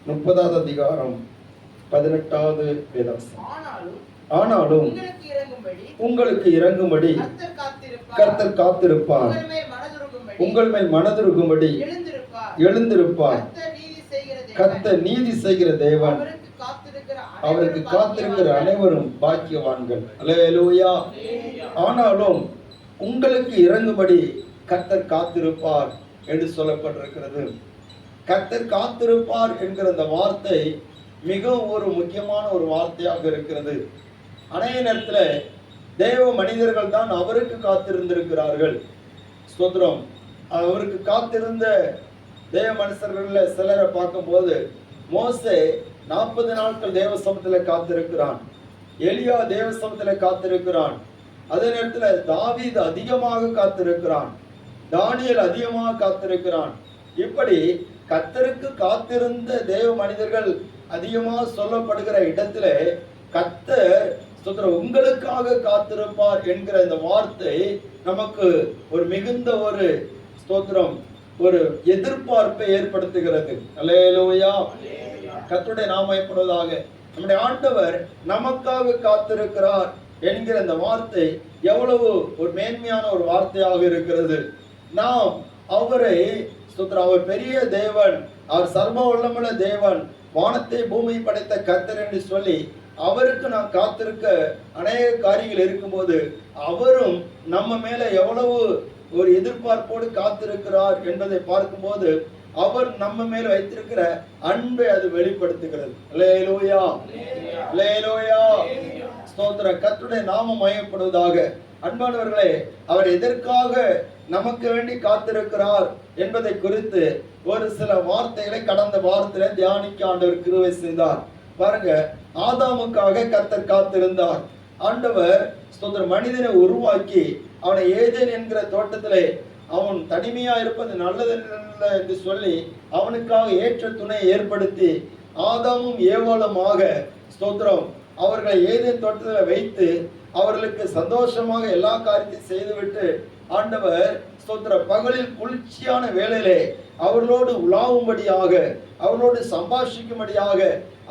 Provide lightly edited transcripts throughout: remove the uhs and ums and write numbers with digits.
30வது அதிகாரம் 18வது வேதம். ஆனாலும் உங்களுக்கு இறங்கும்படி கர்த்தர் காத்திருப்பார், உங்கள் மேல் மனதுருகும்படி எழுந்திருப்பார். கர்த்தர் நீதி செய்கிற தேவன், அவருக்கு காத்திருக்கிற அனைவரும் பாக்கியவான்கள். அல்லேலூயா. ஆனாலும் உங்களுக்கு இறங்கும்படி கர்த்தர் காத்திருப்பார் என்று சொல்லப்பட்டிருக்கிறது. கர்த்தர் காத்திருப்பார் என்கிற அந்த வார்த்தை மிகவும் ஒரு முக்கியமான ஒரு வார்த்தையாக இருக்கிறது. அநேக நேரத்தில் தேவ மனிதர்கள் தான் அவருக்கு காத்திருந்திருக்கிறார்கள். ஸ்தோத்திரம். அவருக்கு காத்திருந்த தேவ மனுஷர்கள் சிலரை பார்க்கும்போது, மோசே 40 நாட்கள் தேவ சமூகத்தில் காத்திருக்கிறான். எலியா தேவ சமூகத்தில் காத்திருக்கிறான். அதே நேரத்தில் தாவீது அதிகமாக காத்திருக்கிறான். தானியேல் அதிகமாக காத்திருக்கிறான். இப்படி கர்த்தருக்கு காத்திருந்த தேவ மனிதர்கள் அதிகமாக சொல்லப்படுகிற இடத்துல கர்த்தர் உங்களுக்காக காத்திருப்பார் என்கிற இந்த வார்த்தை நமக்கு ஒரு மிகுந்த ஒரு ஸ்தோத்திரம், ஒரு எதிர்பார்ப்பை ஏற்படுத்துகிறது. அல்லேலூயா. கர்த்தருடைய நாமம் மகிமைப்படுவதாக. நம்முடைய ஆண்டவர் நமக்காக காத்திருக்கிறார் என்கிற இந்த வார்த்தை எவ்வளவு ஒரு மேன்மையான ஒரு வார்த்தையாக இருக்கிறது. நாம் அவரை அவர் பெரிய தேவன், அவர் சர்வ வல்லமையுள்ள தேவன், வானத்தை பூமி படைத்த கர்த்தர் என்று சொல்லி அவருக்கு நாம் காத்திருக்க அநேக காரியங்கள் இருக்கும்போது, அவரும் நம்ம மேல எவ்வளவு ஒரு எதிர்பார்ப்போடு காத்திருக்கிறார் என்பதை பார்க்கும்போது, அவர் நம்ம மேல வைத்திருக்கிற அன்பை அது வெளிப்படுத்துகிறது. அல்லேலூயா, அல்லேலூயா. ஸ்தோத்திரம். கர்த்தருடைய நாமம் மகிமைப்படுவதாக. அன்பானவர்களே, அவர் எதற்காக நமக்கு வேண்டி காத்திருக்கிறார் என்பதை குறித்து ஒரு சில வார்த்தைகளை கடந்த வாரத்திலே தியானிக்க ஆண்டவர் கிருபை செய்தார். பாருங்க, ஆதாமுக்காக கர்த்தர் காத்திருந்தார். ஆண்டவர் ஸ்தோத்திரம் மனிதனை உருவாக்கி அவனை ஏதேன் என்கிற தோட்டத்திலே அவன் தனிமையா இருப்பது நல்லது என்று சொல்லி அவனுக்காக ஏற்ற துணையை ஏற்படுத்தி ஆதாமும் ஏவாளுமாக ஸ்தோத்திரம் அவர்களை ஏதேன் தோட்டத்தில் வைத்து அவர்களுக்கு சந்தோஷமாக எல்லா காரியத்தையும் செய்துவிட்டு ஆண்டவர் ஸ்தோத்திர பகலில் குளிர்ச்சியான வேளையிலே அவர்களோடு உலாவும்படியாக, அவர்களோடு சம்பாஷிக்கும்படியாக,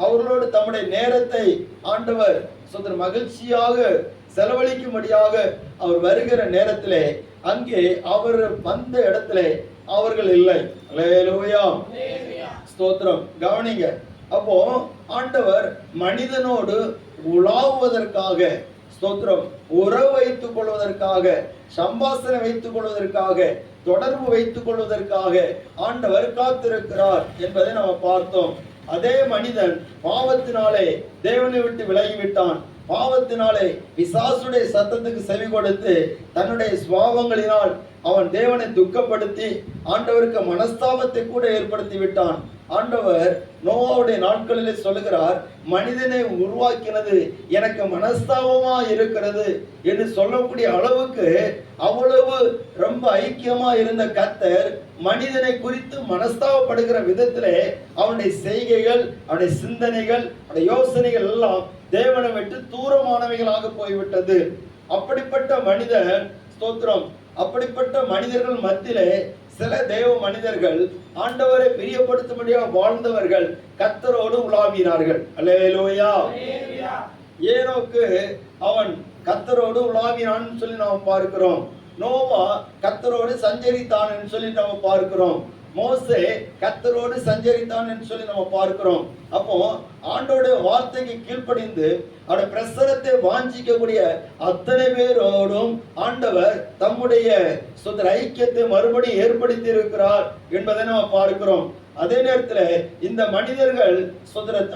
அவர்களோடு தம்முடைய நேரத்தை ஆண்டவர் ஸ்தோத்திர மகிழ்ச்சியாக செலவழிக்கும்படியாக அவர் வருகிற நேரத்திலே அங்கே அவர் வந்த இடத்திலே அவர்கள் இல்லை. அல்லேலூயா, ஸ்தோத்திரம். கவனிங்க. அப்போ ஆண்டவர் மனிதனோடு உலாவுவதற்காக, ஸ்தோத்திரம் உறவு வைத்துக் கொள்வதற்காக, சம்பாஷணை வைத்துக் கொள்வதற்காக, தொடர்பு வைத்துக் கொள்வதற்காக ஆண்டவர் காத்திருக்கிறார் என்பதை நாம் பார்த்தோம். அதே மனிதன் பாவத்தினாலே தேவனை விட்டு விலகிவிட்டான். பாவத்தினாலே பிசாசுடைய சத்தத்துக்கு செவி கொடுத்து தன்னுடைய சுபாவங்களினால் அவன் தேவனை துக்கப்படுத்தி ஆண்டவருக்கு மனஸ்தாபத்தை கூட ஏற்படுத்தி விட்டான். ஆண்டவர் நோவாவுடைய நாட்களிலே சொல்லுகிறார், மனிதனை உருவாக்கினது எனக்கு மனஸ்தாபமா இருக்கிறது என்று சொல்லக்கூடிய அளவுக்கு அவ்வளவு ரொம்ப ஐக்கியமா இருந்த கர்த்தர் மனிதனை குறித்து மனஸ்தாபப்படுகிற விதத்திலே அவனுடைய செய்கைகள், அவனுடைய சிந்தனைகள், அவனுடைய யோசனைகள் எல்லாம் தேவனை விட்டு தூரமானவைகளாக போய்விட்டது. அப்படிப்பட்ட மனிதன் ஸ்தோத்திரம், அப்படிப்பட்ட மனிதர்கள் மத்தியிலே சில தேவ மனிதர்கள் ஆண்டவரை பிரியப்படுத்தும்படியாக வாழ்ந்தவர்கள் கர்த்தரோடு உலாவினார்கள். அல்லேலூயா. ஏனோக்கு அவன் கர்த்தரோடு உலாவினான் சொல்லி நாம் பார்க்கிறோம். நோவா கர்த்தரோடு சஞ்சரித்தான் என்று சொல்லி நாம் பார்க்கிறோம். மோசே கர்த்தரோடு சஞ்சரித்தான் என்று சொல்லி நம்ம பார்க்கிறோம். அப்போ ஆண்டோடைய வார்த்தைக்கு கீழ்ப்படிந்து அவருடைய பிரசனத்தை வாஞ்சிக்கக்கூடிய அத்தனை பேரோடும் ஆண்டவர் தம்முடைய சுதந்திர ஐக்கியத்தை மறுபடியும் ஏற்படுத்தி இருக்கிறார் என்பதை நம்ம பார்க்கிறோம். அதே நேரத்தில் இந்த மனிதர்கள்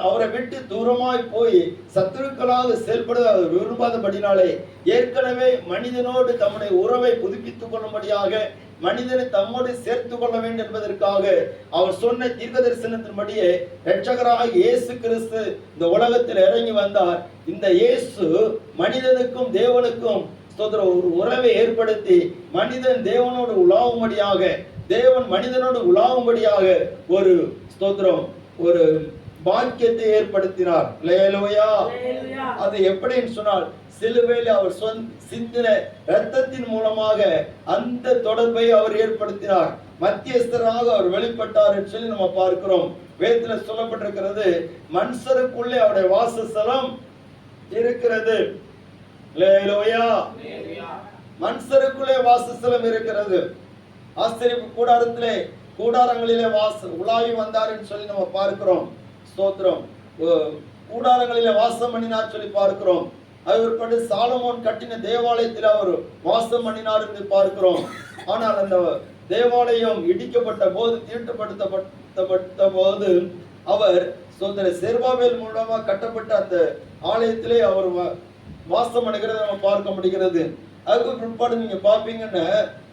அவரை விட்டு தூரமாய் போய் சத்துருக்களாக செயல்பட விரும்பாதபடினாலே ஏற்கனவே மனிதனோடு தம்முடைய உறவை புதுப்பித்துக் கொள்ளும்படியாக மனிதனை தம்மோடு சேர்த்து கொள்ள வேண்டும் என்பதற்காக அவர் சொன்ன தீர்க்க தரிசனத்தின்படியே இரட்சகராக இயேசு கிறிஸ்து இந்த உலகத்தில் இறங்கி வந்தார். இந்த இயேசு மனிதனுக்கும் தேவனுக்கும் ஒரு உறவை ஏற்படுத்தி மனிதன் தேவனோடு உலாவும்படியாக, தேவன் மனிதனோடு உலாவும்படியாக ஒரு ஸ்தோத்திரம், ஒரு பாக்கியத்தை ஏற்படுத்தினார். அல்லேலூயா. அது எப்படின்னு சொன்னால், சிலுவையில் அவர் சிந்தின இரத்தத்தின் மூலமாக அந்த தொடர்பை அவர் ஏற்படுத்தினார். மத்தியஸ்தராக அவர் வெளிப்பட்டார் என்று சொல்லி நம்ம பார்க்கிறோம். வேதத்துல சொல்லப்பட்டிருக்கிறது, மனுஷருக்குள்ளே அவருடைய வாசஸ்தலம் இருக்கிறது. அல்லேலூயா. மனுஷருக்குள்ளே வாசஸ்தலம் இருக்கிறது. ஆசரிப்பு கூடாரத்திலே கூடாரங்களிலே உலாவி வந்தார் என்று சொல்லி நம்ம பார்க்கிறோம். ஸ்தோத்திரம். கூடாரங்களிலே வாசம் பண்ணினார் சொல்லி பார்க்கிறோம். அதற்கு சாலமோன் கட்டின தேவாலயத்தில் அவர் வாசம் பண்ணினார் என்று பார்க்கிறோம். ஆனால் அந்த தேவாலயம் இடிக்கப்பட்ட போது, தீட்டுப்படுத்தப்பட்ட போது அவர் செருபாபேல் மூலமாக கட்டப்பட்ட அந்த ஆலயத்திலே அவர் வாசம் பண்ணுகிறத நம்ம பார்க்க முடிகிறது. அதுக்கு பிற்பாடு நீங்க பாப்பீங்கன்னா,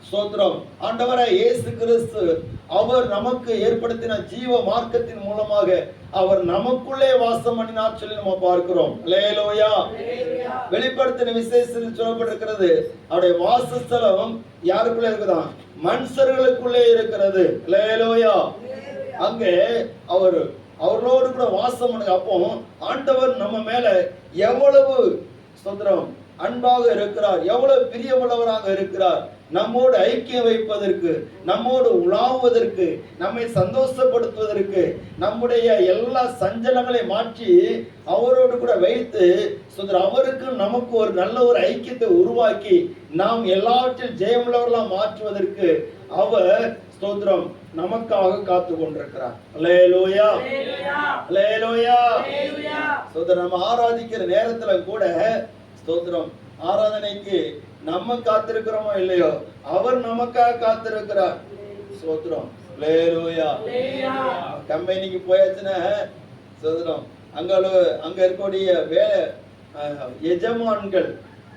ஸ்தோத்திரம், ஆண்டவராய் இயேசு கிறிஸ்து அவர் நமக்கு ஏற்படுத்தின ஜீவ மார்க்கத்தின் மூலமாக அவர் நமக்குள்ளே வாசம் பண்ணினார் சொல்லி நம்ம பார்க்கிறோம். அல்லேலூயா. வெளிப்படுத்தின விசேஷத்தில் சொல்லப்பட்டிருக்கிறது, அவருடைய வாசஸ்தலம் யாருக்குள்ளே இருக்குதான்? மனுஷர்களுக்குள்ளே இருக்கிறது. அல்லேலூயா. அங்கே அவர்களோடு கூட வாசம் பண்ண. அப்போ ஆண்டவர் நம்ம மேல எவ்வளவு ஸ்தோத்திரம் அன்பாக இருக்கிறார், எவ்வளவு பிரியமுள்ளவராக இருக்கிறார். நம்மோடு ஐக்கியம் வைப்பதற்கு, நம்மோடு உலாவுவதற்கு, நம்மை சந்தோஷப்படுத்துவதற்கு, நம்முடைய எல்லா சஞ்சலங்களை மாற்றி அவரோடு கூட வைத்து அவருக்கு நமக்கு ஒரு நல்ல ஒரு ஐக்கியத்தை உருவாக்கி நாம் எல்லாவற்றில் ஜெயமுள்ளவர்களாக மாற்றுவதற்கு அவர் ஸ்தோத்திரம் நமக்காக காத்து கொண்டிருக்கிறார். அல்லேலூயா. அல்லேலூயா. ஸ்தோத்திரம். நம்ம ஆராதிக்கிற நேரத்துல கூட ஸ்தோத்திரம், ஆராதனைக்கு நம்ம காத்திருக்கிறோமோ இல்லையோ, அவர் நமக்காக காத்திருக்கிறார். ஸ்தோத்திரம். அல்லேலூயா. கம்பெனிக்கு போயாச்சுன்னா ஸ்தோத்திரம், அங்க இருக்கக்கூடிய எஜமான்கள்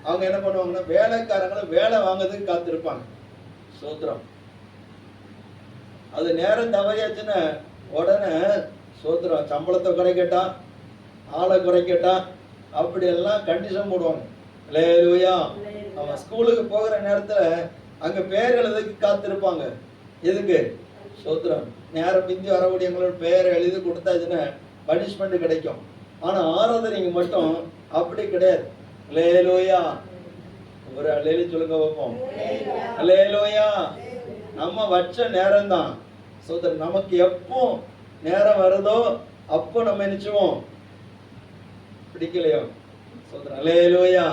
அவங்க என்ன பண்ணுவாங்கன்னா, வேலைக்காரங்களை வேலை வாங்கிறதுக்கு காத்திருப்பாங்க. ஸ்தோத்திரம். அது நேரம் தவறியாச்சுன்னா உடனே ஸ்தோத்திரம், சம்பளத்தை குறைக்கட்டான், ஆளை குறைக்கட்டான், அப்படி எல்லாம் கண்டிஷன் போடுவாங்க. அல்லேலூயா. அவன் ஸ்கூலுக்கு போகிற நேரத்துல அங்க பேர் எழுதுக்கு காத்திருப்பாங்க. எதுக்கு? ஸ்தோத்திரம். நேரம் பிந்தி வரக்கூடியவங்களோட பேரை எழுதி கொடுத்தாச்சுன்னா பனிஷ்மெண்ட் கிடைக்கும். ஆனா ஆராதனைக்கு மட்டும் அப்படி கிடையாது. அல்லேலூயா. ஒரு அல்லேலூயா சொல்லுங்க பார்ப்போம். அல்லேலூயா. நம்ம வச்ச நேரம் தான். ஸ்தோத்திரம். நமக்கு எப்போ நேரம் வருதோ அப்போ நம்ம நினைச்சுவோம், பிடிக்கலையோ ஸ்தோத்திரம். அல்லேலூயா.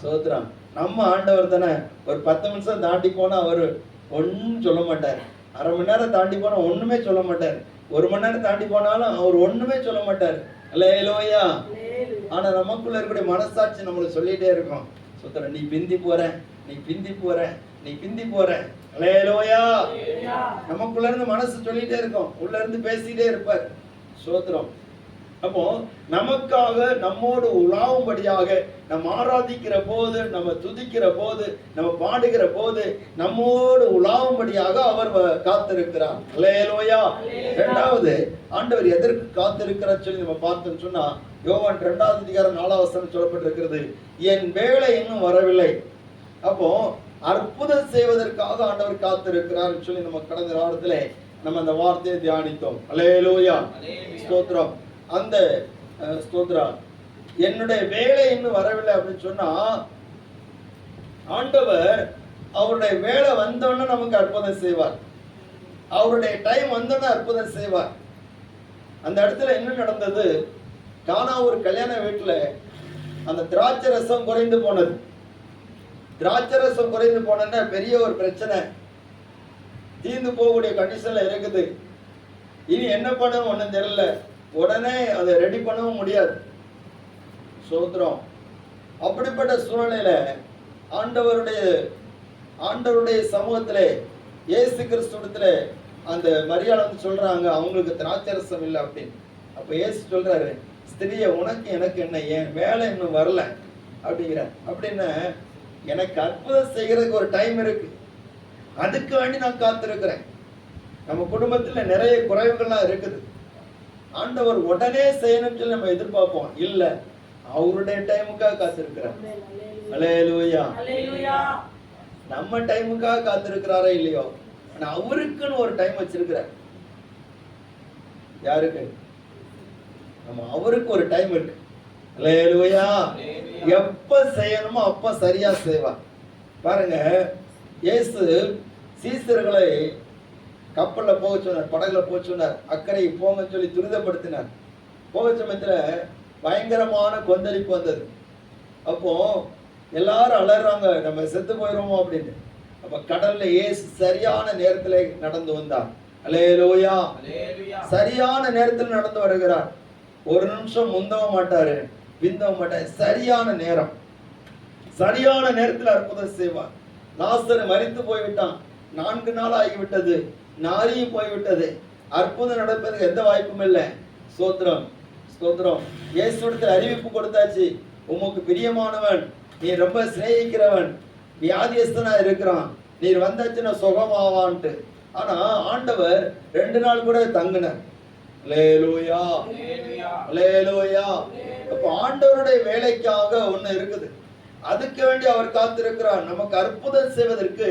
ஸ்தோத்திரம். நம்ம ஆண்டவர் தானே. ஒரு 10 நிமிஷம் தாண்டி போனா அவர் ஒன்னும் சொல்ல மாட்டார். அரை மணி நேரம் தாண்டி போனா ஒண்ணுமே சொல்ல மாட்டார். 1 மணி நேரம் தாண்டி போனாலும் அவர் ஒண்ணுமே சொல்ல மாட்டார். அல்லேலூயா. ஆனா நமக்குள்ள இருக்கக்கூடிய மனசாட்சி நம்மளுக்கு சொல்லிட்டே இருக்கும், ஸ்தோத்திரம், நீ பிந்தி போற, நீ பிந்தி போற, நீ பிந்தி போற. அல்லேலூயா. நமக்குள்ள இருந்து மனசு சொல்லிட்டே இருக்கும், உள்ள இருந்து பேசிட்டே இருப்பார். ஸ்தோத்திரம். அப்போ நமக்காக நம்மோடு உலாவும்படியாக நம்ம ஆராதிக்கிற போது, நம்ம துதிக்கிற போது, நம்ம பாடுகிற போது நம்மோடு உலாவும்படியாக அவர் காத்திருக்கிறார். அல்லேலூயா. இரண்டாவது, ஆண்டவர் எதற்கு காத்திருக்கிறார் சொல்லி நம்ம பார்த்தோம்னு சொன்னா, யோவான் 2ஆம் அதிகாரம் 4ஆம் வசனம் சொல்லப்பட்டிருக்கிறது, என் வேளை இன்னும் வரவில்லை. அப்போ அற்புதம் செய்வதற்காக ஆண்டவர் காத்திருக்கிறார் சொல்லி நம்ம கடந்த வாரத்துல நம்ம அந்த வார்த்தையை தியானித்தோம். அல்லேலூயா. ஸ்தோத்திரம். அந்த ஸ்தோத்திரம், என்னுடைய வேலை இன்னும் வரவில்லை அப்படின்னு சொன்னா, ஆண்டவர் அவருடைய வேலை வந்தோன்னு நமக்கு அற்புதம் செய்வார். அவருடைய டைம் வந்தோன்னு அற்புதம் செய்வார். அந்த இடத்துல என்ன நடந்தது? கானா ஒரு கல்யாண வீட்டுல அந்த திராட்சை ரசம் குறைந்து போனது. திராட்சை ரசம் குறைந்து போனதுன்னா பெரிய ஒரு பிரச்சனை, தீர்ந்து போகக்கூடிய கண்டிஷன்ல இருக்குது. இனி என்ன பண்ணணும் ஒன்றும் தெரியல, உடனே அதை ரெடி பண்ணவும் முடியாது. ஸ்தோத்திரம். அப்படிப்பட்ட சூழ்நிலையில ஆண்டவருடைய சமூகத்திலே இயேசு கிறிஸ்துவத்துல அந்த மரியாதை வந்து சொல்றாங்க, அவங்களுக்கு திராட்சரசம் இல்லை அப்படின்னு. அப்ப இயேசு சொல்றாரு, ஸ்திரிய உனக்கு எனக்கு என்ன, என் வேலை இன்னும் வரல அப்படிங்கிற. அப்படின்னா எனக்கு அற்புதம் செய்யறதுக்கு ஒரு டைம் இருக்கு, அதுக்கு வேண்டி நான் காத்திருக்கிறேன். நம்ம குடும்பத்துல நிறைய குறைவுகள்லாம் இருக்குது. ஆண்டவர் உடனே செய்யணும்னு சொல்லி நம்ம எதிர்பார்ப்போம், இல்ல அவருடைய டைமுக்காக காத்திருக்கிறார். அல்லேலூயா. நம்ம டைமுக்காக காத்திருக்கிறாரா இல்லையோ, ஆனா அவருக்குன்னு ஒரு டைம் வச்சிருக்கிறார். யாருக்கு? நம்ம அவருக்கு ஒரு டைம் இருக்கு. அல்லேலூயா. எப்ப செய்யணுமோ அப்ப சரியா செய்வார். பாருங்க, இயேசு சீசர்களை கப்பல்ல போக சொன்னார், படகுல போக சொன்னார், அக்கறை போங்கன்னு சொல்லி துரிதப்படுத்தினார். போக சமயத்துல பயங்கரமான கொந்தளிப்பு வந்தது. அப்போ எல்லாரும் அலறாங்க, நம்ம செத்து போயிடுவோமோ அப்படின்னு. அப்ப கடல்ல இயேசு சரியான நேரத்துல நடந்து வந்தார். அல்லேலூயா. சரியான நேரத்தில் நடந்து வருகிறார். ஒரு நிமிஷம் முந்தவும் மாட்டாரு, பிந்தவும் மாட்டாரு. சரியான நேரம், சரியான நேரத்தில் அற்புதம் செய்வார். லாசரு மரித்து போய்விட்டான், 4 நாள் ஆகிவிட்டது, நாரி போய்விட்டது. அற்புதம் நடப்பதற்கு எந்த வாய்ப்பும் இல்லை. ஸ்தோத்திரம், ஸ்தோத்திரம். இயேசுவிடத்தில் அறிவிப்பு கொடுத்தாச்சு, உமக்கு பிரியமானவன், நீ ரொம்ப சிநேகிக்கிறவன், வியாதியஸ்தனா இருக்கிறான், நீர் வந்தாச்சுன்னா சுகமாவான்ட்டு. ஆனா ஆண்டவர் 2 நாள் கூட தங்கினார். அல்லேலூயா, அல்லேலூயா. அப்ப ஆண்டவருடைய வேலைக்காக ஒண்ணு இருக்குது, அதுக்கு வேண்டி அவர் காத்திருக்கிறார். நமக்கு அற்புதம் செய்வதற்கு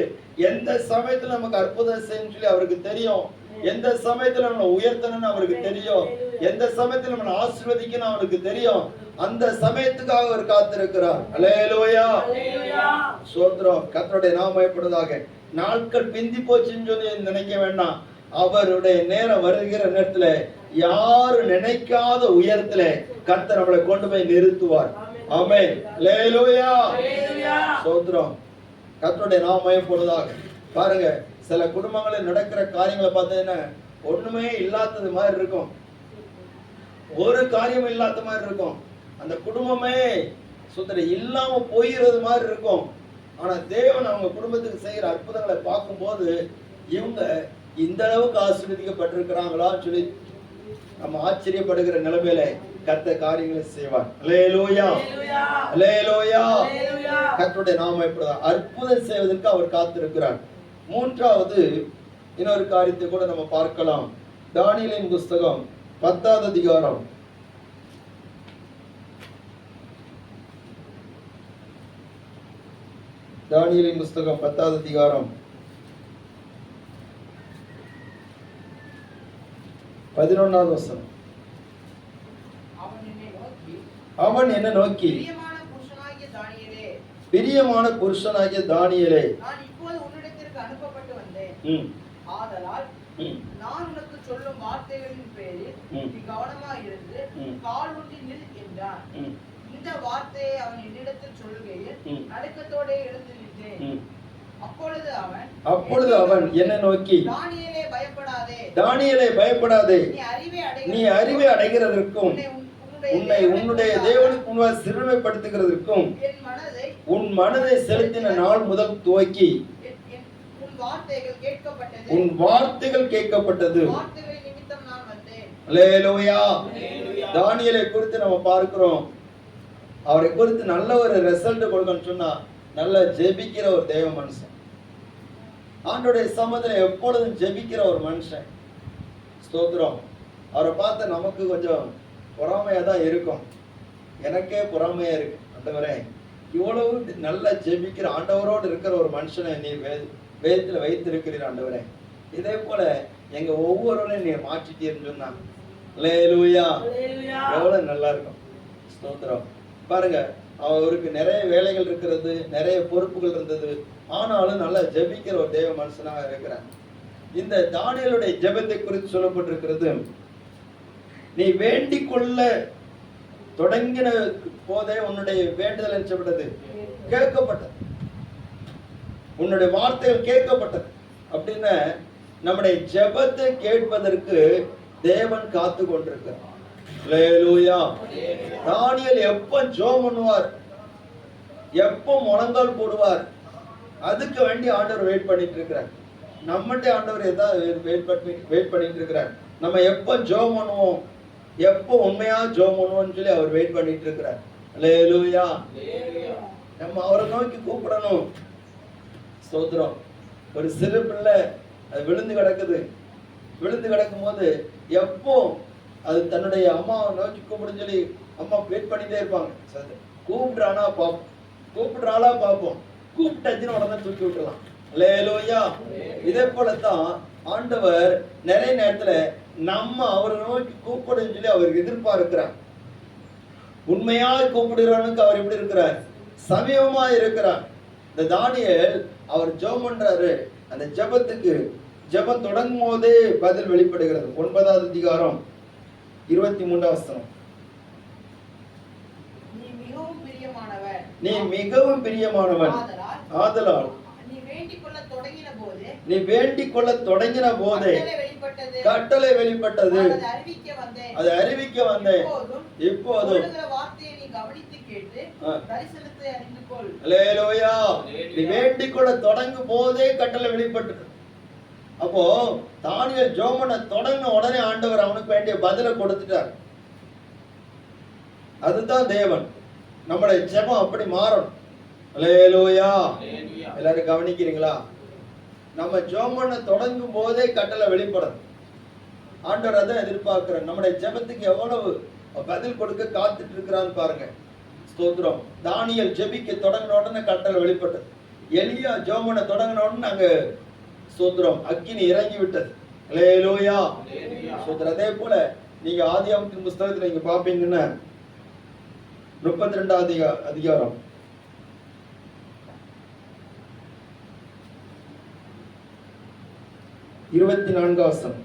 எந்த சமயத்துல நமக்கு அற்புதம் செய்யணும்னு சொல்லி அவருக்கு தெரியும். எந்த சமயத்துல நம்மளை உயர்த்தணும்னு அவருக்கு தெரியும். எந்த சமயத்துல நம்மளை ஆசீர்வதிக்கணும் அவருக்கு தெரியும். அந்த சமயத்துக்காக அவர் காத்திருக்கிறார். அல்லேலூயா, ஸ்தோத்திரம். கர்த்தருடைய நாமம் மகிமைப்படுவதாக. நாட்கள் பிந்தி போச்சுன்னு சொல்லி நினைக்க வேண்டாம். அவருடைய நேரம் வருகிற நேரத்துல யாரு நினைக்காத உயரத்துல கர்த்தர் நம்மளை கொண்டு போய் நிறுத்துவார். ஆமென். அல்லேலூயா, ஸ்தோத்திரம். கர்த்தருடைய நாமம் மகிமைப்படுவதாக. பாருங்க, சில குடும்பங்களில் நடக்கிற காரியங்களை பார்த்தீங்கன்னா ஒண்ணுமே இல்லாதது மாதிரி இருக்கும், ஒரு காரியம் இல்லாத மாதிரி இருக்கும். அந்த குடும்பமே சுத்தர இல்லாம போயிடுறது மாதிரி இருக்கும். ஆனா தேவன் அவங்க குடும்பத்துக்கு செய்யற அற்புதங்களை பார்க்கும்போது இவங்க இந்த அளவுக்கு ஆசீர்வதிக்கப்பட்டிருக்கிறாங்களான்னு சொல்லி நம்ம ஆச்சரியப்படுகிற நிலைமையில கர்த்தர் காரியங்களை செய்வார். அல்லேலூயா, அல்லேலூயா. கர்த்தருடைய நாமம் இப்படிதான் அற்புதம் செய்வதற்கு அவர் காத்திருக்கிறார். மூன்றாவது இன்னொரு காரியத்தை கூட நம்ம பார்க்கலாம். தானியேலின் புஸ்தகம் 10வது அதிகாரம். தானியேலின் புஸ்தகம் 10வது அதிகாரம் 11வது வசனம். அவன் என்ன நோக்கி, பிரியமான புருஷனாகிய தானியேலே, நான் இப்போது உன்னிடத்திற்கு அனுப்பப்பட்டு வந்தேன். ஆதலால் நான் உனக்கு சொல்லும் வார்த்தைகளின் பேரில் நீ கவனமாக இருந்து கால் ஊன்றி நில் என்றான். இந்த வார்த்தையை அவன் என்னிடத்தில் சொல்லுகையில் நடுக்கத்தோட எழுந்து நின்றேன். அப்பொழுது அவன் என்ன நோக்கி, தானியேலே பயப்படாதே, தானியேலே பயப்படாதே, நீ அறிவை அடைகிறதற்கும் உன்னுடைய தேவனுக்கு முன்பாக சிறுமைப்படுத்துகிறதற்கும் உன் மனதை செலுத்தின நாள் முதல் துவக்கி உன் வார்த்தைகள் கேட்கப்பட்டது. அல்லேலூயா. தானியேலை குறித்து நம்ம பார்க்கிறோம். அவரை குறித்து நல்ல ஒரு ரிசல்ட் கொடுக்கணும்னு சொன்னா நல்ல ஜெபிக்கிற ஒரு தேவ மனுஷன், ஆண்டோடைய சமூகத்துல எப்பொழுதும் ஜெபிக்கிற ஒரு மனுஷன். ஸ்தோத்திரம். அவரை பார்த்து நமக்கு கொஞ்சம் பொறாமையா தான் இருக்கும். எனக்கே பொறாமையா இருக்கு. ஆண்டவரே, இவ்வளவு நல்லா ஜெபிக்கிற ஆண்டவரோடு இருக்கிற ஒரு மனுஷனை நீ வேதத்துல வைத்திருக்கிறீர் ஆண்டவரே. இதே போல எங்க ஒவ்வொருவரையும் நீ மாற்றிட்டீர்னு சொன்னா அல்லேலூயா, எவ்வளவு நல்லா இருக்கும். ஸ்தோத்திரம். பாருங்க, அவருக்கு நிறைய வேலைகள் இருக்கிறது, நிறைய பொறுப்புகள் இருந்தது, ஆனாலும் நல்லா ஜெபிக்கிற ஒரு தேவ மனுஷனாக இருக்கிறார். இந்த தானியேலுடைய ஜெபத்தை குறித்து சொல்லப்பட்டிருக்கிறது, நீ வேண்டிக் கொள்ள தொடங்கின போதே உன்னுடைய வேண்டுதல் என்னப்பட்டது, கேட்கப்பட்டது. உன்னுடைய வார்த்தைகள் கேட்கப்பட்டது. அப்படின்னு நம்முடைய ஜெபத்தை கேட்பதற்கு தேவன் காத்து கொண்டிருக்கிறார். அல்லேலூயா. தானியேல் எப்ப ஜெபம் பண்ணுவார், எப்ப முழங்கால் போடுவார், அதுக்கு வேண்டி ஆண்டவர் வெயிட் பண்ணிட்டு இருக்கிறார். நம்மகிட்ட ஆண்டவர் ஏதாவது வெயிட் பண்ணிட்டு இருக்கிறார். நம்ம எப்ப ஜெபம் பண்ணுவோம், எப்போ உண்மையா ஜெபம் பண்ணுவோம்னு சொல்லி அவர் வெயிட் பண்ணிட்டு இருக்கிறார். அல்லேலூயா. நம்ம அவரை நோக்கி கூப்பிடணும். ஸ்தோத்திரம். ஒரு சிறு பிள்ளை அது விழுந்து கிடக்குது, விழுந்து கிடக்கும் போது எப்போ அது தன்னுடைய அம்மாவை நோக்கி கூப்பிடுன்னு சொல்லி அம்மா வெயிட் பண்ணிட்டே இருப்பாங்க. கூப்பிடுறானா பார்ப்போம், கூப்பிடுறாளா பார்ப்போம், கூப்பிட்டாச்சுன்னு உடனே தூக்கி விட்டுலாம். அல்லேலூயா. இதே போலத்தான் ஆண்டவர் நிறைய நேரத்துல நம்ம அவரை நோக்கி கூப்பிடுன்னு சொல்லி அவருக்கு எதிர்பார்க்கிறார். உண்மையாக கூப்பிடுறானுக்கு அவர் எப்படி இருக்கிறார், சமீபமா இருக்கிறார். இந்த தானியேல் அவர் ஜெபம் பண்றாரு, அந்த ஜெபத்துக்கு ஜெபம் தொடங்கும் போதே பதில் வெளிப்படுகிறது. 9வது அதிகாரம் 23 வசனம். நீ மிகவும் பிரியமானவன், நீ மிகவும் பிரியமானவன், ஆதலால் நீ வேண்டிக் கொள்ள தொடங்கின போது, நீ வேண்டிக் கொள்ள தொடங்கின போதே கட்டளை வெளிப்பட்டது, அதை அறிவிக்க வந்தேன். இப்போதும் சொல்லுகிற வார்த்தையை நீ கவனித்து கேட்டு தரிசனத்தை அறிந்து கொள். அல்லேலூயா. நீ வேண்டிக் கொள்ள தொடங்கும் போதே கட்டளை வெளிப்பட்டது. அப்போ தானியேல் ஜெபம் தொடங்கின உடனே ஆண்டவர் அவனுக்கு வேண்டிய பதிலை கொடுத்துட்டார். அதுதான் தேவன். நம்முடைய ஜெபம் அப்படி மாறணும். அல்லேலூயா. எல்லாரும் கவனிக்கிறீங்களா? நம்ம ஜெபம் தொடங்கும் போதே கட்டளை வெளிப்படும். ஆண்டவர் அதை எதிர்பார்க்கிறார். நம்முடைய ஜெபத்துக்கு எவ்வளவு பதில் கொடுக்க காத்துட்டு இருக்கிறான்னு பாருங்க. ஸ்தோத்திரம். தானியேல் ஜெபிக்க தொடங்கின உடனே கட்டளை வெளிப்பட்டது. எலியா ஜெபம் தொடங்கின உடனே அங்க ஸ்தோத்திரம் அக்கினி இறங்கி விட்டது. அல்லேலூயா. ஸ்தோத்திரம். அதே போல நீங்க ஆதியாகமத்தின் புத்தகத்துல நீங்க பாப்பீங்கன்னா 32வது அதிகாரம் 24 வசனம்.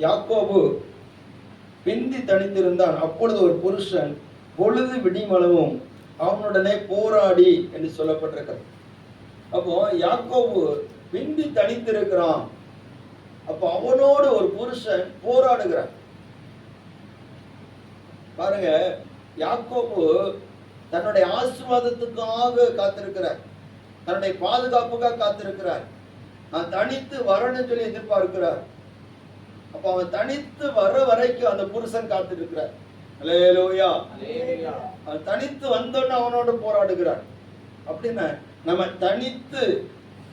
யாக்கோபு பிந்தி தனித்திருந்தான். அப்பொழுது ஒரு புருஷன் பொழுது விடிமளவும் அவனுடனே போராடி என்று சொல்லப்பட்டிருக்கிறது. அப்போ யாக்கோபு பிந்தி தனித்திருக்கிறான். அப்போ அவனோடு ஒரு புருஷன் போராடுகிறான். பாருங்க, யாக்கோபு தன்னுடைய ஆசீர்வாதத்துக்காக காத்திருக்கிறார், தன்னுடைய பாதுகாப்புக்காக காத்திருக்கிறார். நான் தனித்து வரணும்னு சொல்லி எதிர்பார்க்கிறார். அப்ப அவன் தனித்து வர வரைக்கும் அந்த புருஷன் காத்திருக்கிறார். அல்லேலூயா. அவன் தனித்து வந்தோன்னு அவனோடு போராடுகிறார். அப்படின்னா நம்ம தனித்து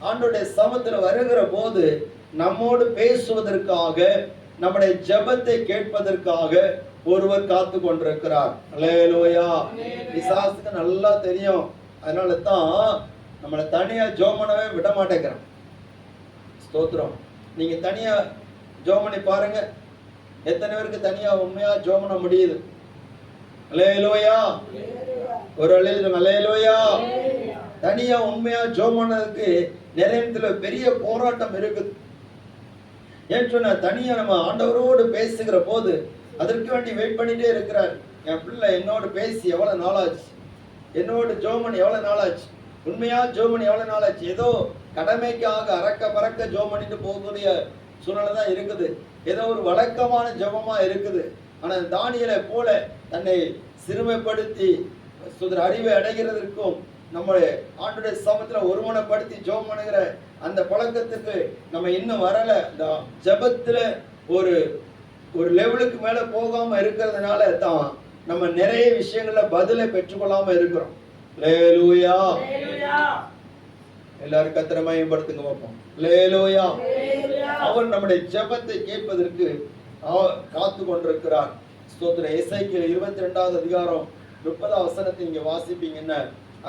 ஆண்டோடைய சமத்துல வருகிற போது நம்மோடு பேசுவதற்காக, நம்முடைய ஜெபத்தை கேட்பதற்காக ஒருவர் காத்து கொண்டிருக்கிறார். அல்லேலூயா. பிசாசுக்கு நல்லா தெரியும். அதனால தான் நம்மளை தனியா ஜெபம் பண்ணவே விட மாட்டேங்கிறான். ஸ்தோத்திரம். நீங்க தனியா ஜெபம் பண்ணி பாருங்க, எத்தனை பேருக்கு தனியா உண்மையா ஜெபம் பண்ண முடியுது? அல்லேலூயா. ஒரு அல்லேலூயா. தனியா உண்மையா ஜெபம் பண்ணதுக்கு நிறைய பெரிய போராட்டம் இருக்குது. ஏன்னு சொன்னா தனியா நம்ம ஆண்டவரோடு பேசுகிற போது அதற்கு வேண்டி வெயிட் பண்ணிட்டே இருக்கிறார். என் பிள்ளை என்னோடு பேசி எவ்வளவு நாளாச்சு, என்னோடு ஜெபம் பண்ணி எவ்வளவு நாளாச்சு, உண்மையா ஜெபம் பண்ணி எவ்வளவு நாளாச்சு. ஏதோ கடமைக்காக அறக்க பறக்க ஜெபம் பண்ணிட்டு போகக்கூடிய சூழ்நிலை தான் இருக்குது. ஏதோ ஒரு வழக்கமான ஜெபமா இருக்குது. ஆனா தானியேலை போல தன்னை சிறுமைப்படுத்தி அறிவை அடைகிறதற்கும் நம்முடைய ஆண்டுடைய சமத்துல ஒருமனப்படுத்தி ஜெபம் பண்ணுகிற அந்த பழக்கத்துக்கு நம்ம இன்னும் வரல. இந்த ஜெபத்துல ஒரு ஒரு லெவலுக்கு மேல போகாம இருக்கிறதுனால தான் நம்ம நிறைய விஷயங்கள்ல பதிலை பெற்றுக்கொள்ளாம இருக்கிறோம். அல்லேலூயா. எல்லாரும் கர்த்தரை மகிமைப்படுத்துங்க பார்ப்போம். அல்லேலூயா. அவர் நம்முடைய ஜெபத்தை கேட்பதற்கு காத்து கொண்டிருக்கிறார். ஸ்தோத்திரம். எசேக்கியேல் 22வது அதிகாரம் 30வது வசனத்தை இங்க வாசிப்பீங்கன்னா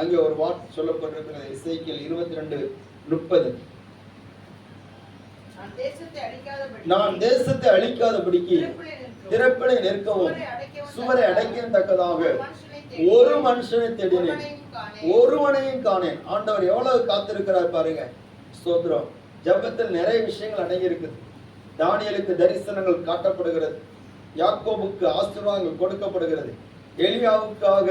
அங்கே ஒரு வார்த்தை சொல்லப்பட்டிருக்கிறது. எசேக்கியேல் 22:30. நான் தேசத்தை அழிக்காதபடிக்கு திறப்பிலை நிற்கவும் சுவரை அடைக்கத்தக்கதாக ஒரு மனுஷனை தேடினேன், ஒருவனையும் காணேன். ஆண்டவர் எவ்வளவு காத்திருக்கிறார் பாருங்க. ஸ்தோத்திரம். ஜெபத்தில் நிறைய விஷயங்கள் அடங்கி இருக்குது. தானியேலுக்கு தரிசனங்கள் காட்டப்படுகிறது, யாக்கோபுக்கு ஆசீர்வாதங்கள் கொடுக்கப்படுகிறது, எலியாவுக்காக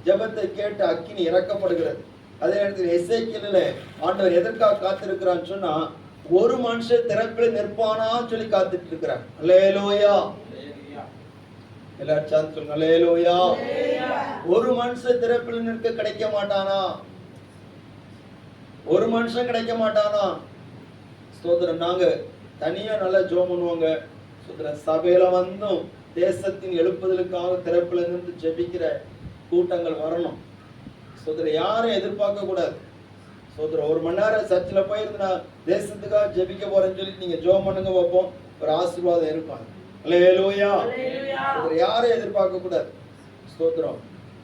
ஜெபத்தை கேட்டு அக்கினி இறக்கப்படுகிறது. அதே நேரத்தில் எசேக்கியேலிலே ஆண்டவர் எதற்காக காத்திருக்கிறான்னு சொன்னா ஒரு மனுஷன் திறப்பில் நிற்பானான்னு சொல்லி காத்துட்டு இருக்கிறார். அல்லேலூயா. எல்லாரும் சாந்து சொல்லுங்க. அல்லேலூயா. ஒரு மனுஷன் திறப்பில் நிற்க கிடைக்க மாட்டானா? ஒரு மனுஷன் கிடைக்க மாட்டானா? ஸ்தோத்திரம். நாங்க தனியா நல்லா ஜெபம் பண்ணுவாங்க. ஸ்தோத்திரம். சபையில வந்தும் தேசத்தின் எழுப்புதலுக்காக திறப்பில் நின்று ஜெபிக்கிற கூட்டங்கள் வரணும். ஸ்தோத்திரம். யாரும் எதிர்பார்க்க கூடாது. ஸ்தோத்திரம். 1 மணி நேரம் சர்ச்சில் போயிருந்தா தேசத்துக்காக ஜெபிக்க போறேன்னு சொல்லி நீங்க ஜெபம் பண்ணுங்க பார்ப்போம், ஒரு ஆசீர்வாதம் இருக்கும். அல்லேலூயா. யாரும் எதிர்பார்க்க கூடாது. ஸ்தோத்திரம்.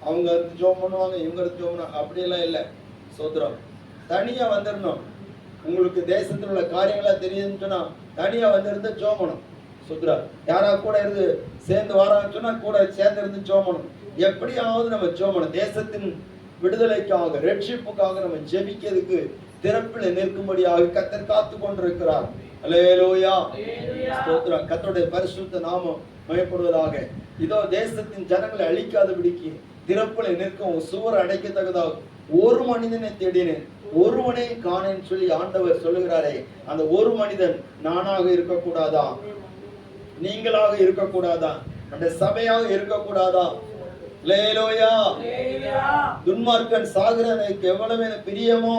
அவங்க இருந்து ஜெபம் பண்ணுவாங்க, இவங்க இருந்து ஜெபம் பண்ணுவாங்க, அப்படியெல்லாம் இல்லை. ஸ்தோத்திரம். தனியா வந்துடணும். உங்களுக்கு தேசத்தில் உள்ள காரியங்களா தெரியுதுன்னு சொன்னா தனியா வந்திருந்து ஜெபம் பண்ணணும். ஸ்தோத்திரம். யாரா கூட இருந்து சேர்ந்து வரான்னு சொன்னா கூட சேர்ந்து இருந்து ஜெபம் பண்ணணும். எப்படியாவது நம்ம ஜெபம் பண்ணணும். தேசத்தின் விடுதலைக்காக, ரட்சிப்புக்காக நம்ம ஜெபிக்கிறதுக்கு திறப்பில் நிற்கும்படியாக கர்த்தர் காத்து கொண்டிருக்கிறார். அல்லேலூயா, ஸ்தோத்திரம். கர்த்தருடைய பரிசுத்த நாமம் மகிமைப்படுவதாக. இதோ தேசத்தின் ஜனங்களை அழிக்காதபடிக்கு திறப்பில் நிற்கும் சுவர் அடைக்கத்தக்கதாக ஒரு மனிதனை தேடினேன், ஒருவனை காணேன்னு சொல்லி ஆண்டவர் சொல்லுகிறாரே, அந்த ஒரு மனிதன் நானாக இருக்கக்கூடாதா? நீங்களாக இருக்கக்கூடாதா? அந்த சபையாக இருக்கக்கூடாதா? அல்லேலூயா. துன்மார்க்கன் சாகிறவனுக்கு எவ்வளவு பிரியமோ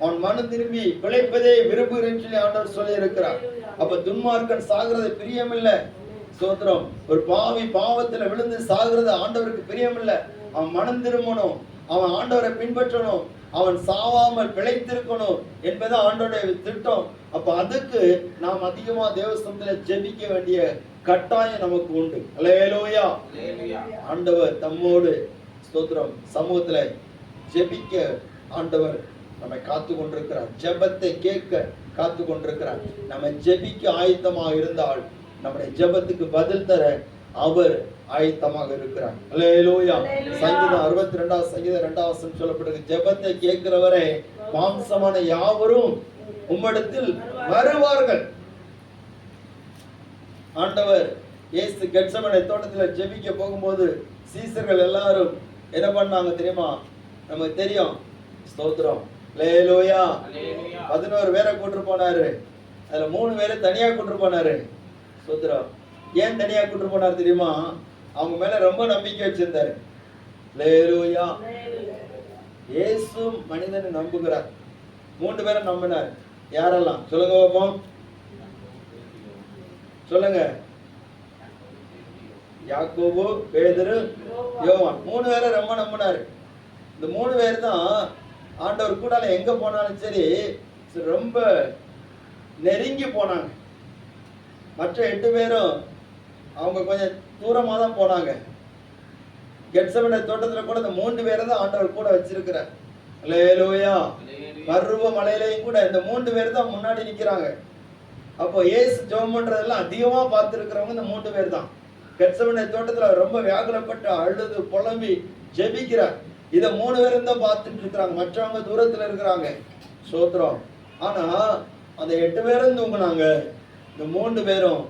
அவன் மனம் திரும்பி பிழைப்பதே விரும்புகிறேன்னு சொல்லி ஆண்டவர் சொல்லி இருக்கிறார். அப்ப துன்மார்க்கன் சாகிறது பிரியம் இல்ல. ஸ்தோத்திரம். ஒரு பாவி பாவத்துல விழுந்து சாகிறது ஆண்டவருக்கு பிரியம் இல்ல. அவன் மனம் திரும்பணும், அவன் ஆண்டவரை பின்பற்றணும், அவன் சாவாமல் பிழைத்திருக்கணும் என்பது ஆண்டவருடைய திட்டம். அப்ப அதுக்கு நாம் அதிகமா தேவஸ்தலத்துல ஜெபிக்க வேண்டிய கட்டாயம் நமக்கு உண்டு. அல்லேலூயா. ஆண்டவர் தம்மோடு ஸ்தோத்திரம் சமூகத்துல ஜெபிக்க ஆண்டவர் நம்மை காத்து கொண்டிருக்கிறார். ஜெபத்தை கேட்க காத்து கொண்டிருக்கிறார். நம்ம ஜெபிக்க ஆயத்தமாக இருந்தால் நம்முடைய ஜெபத்துக்கு பதில் தர அவர் ஆயத்தமாக இருக்கிறார். அல்லேலூயா. சங்கீதம் 62 சங்கீதம் 2 சொல்லப்படுகிறது, ஜெபத்தை கேட்கிறவரே மாம்சமான யாவரும் உம்மிடத்தில் வருவார்கள். ஆண்டவர் இயேசு கெத்செமனே தோட்டத்துல ஜெபிக்க போகும்போது சீசர்கள் எல்லாரும் என்ன பண்ணாங்க தெரியுமா? நமக்கு தெரியும். ஸ்தோத்திரம். அல்லேலூயா. 11 பேரை கூட்டிட்டு போனாரு. அதுல 3 பேரை தனியா கூட்டிட்டு போனாரு. ஸ்தோத்திரம். ஏன் தனியா கூட்டிட்டு போனார் தெரியுமா? அவங்க மேல ரொம்ப நம்பிக்கை வச்சிருந்தாரு. அல்லேலூயா. இயேசு மனிதனை நம்புகிறார். 3 பேரை நம்பினார். யாரெல்லாம் சொல்லுங்க பாப்போம், சொல்லுங்க. யாக்கோபு, பேதுரு, யோவான். 3 பேரை ரொம்ப நம்பினாரு. இந்த 3 பேர் தான் ஆண்டவர் கூடால எங்க போனாலும் சரி ரொம்ப நெருங்கி போனாங்க. மற்ற 8 பேரும் அவங்க கொஞ்சம் தூரமா தான் போனாங்க. கெத்செமனே தோட்டத்துல கூட இந்த 3 பேரை தான் ஆண்டவர் கூட வச்சிருக்கிறார். அல்லேலூயா. பர்வ மலையிலையும் கூட இந்த 3 பேர் தான் முன்னாடி நிக்கிறாங்க. அப்போ இயேசு ஜெபம் பண்றதெல்லாம் அதிகமா பார்த்திருக்கிறவங்க இந்த 3 பேர் தான். கெத்செமனே தோட்டத்துல ரொம்ப வியாகுலப்பட்டு அழுது புலம்பி ஜெபிக்கிறார். இத 3 பேரும் தான் பார்த்துட்டு இருக்காங்க. மற்றவங்க தூரத்துல இருக்கிறாங்க. ஸ்தோத்திரம். ஆனா அந்த 8 பேரும் தூங்குனாங்க, இந்த 3 பேரும்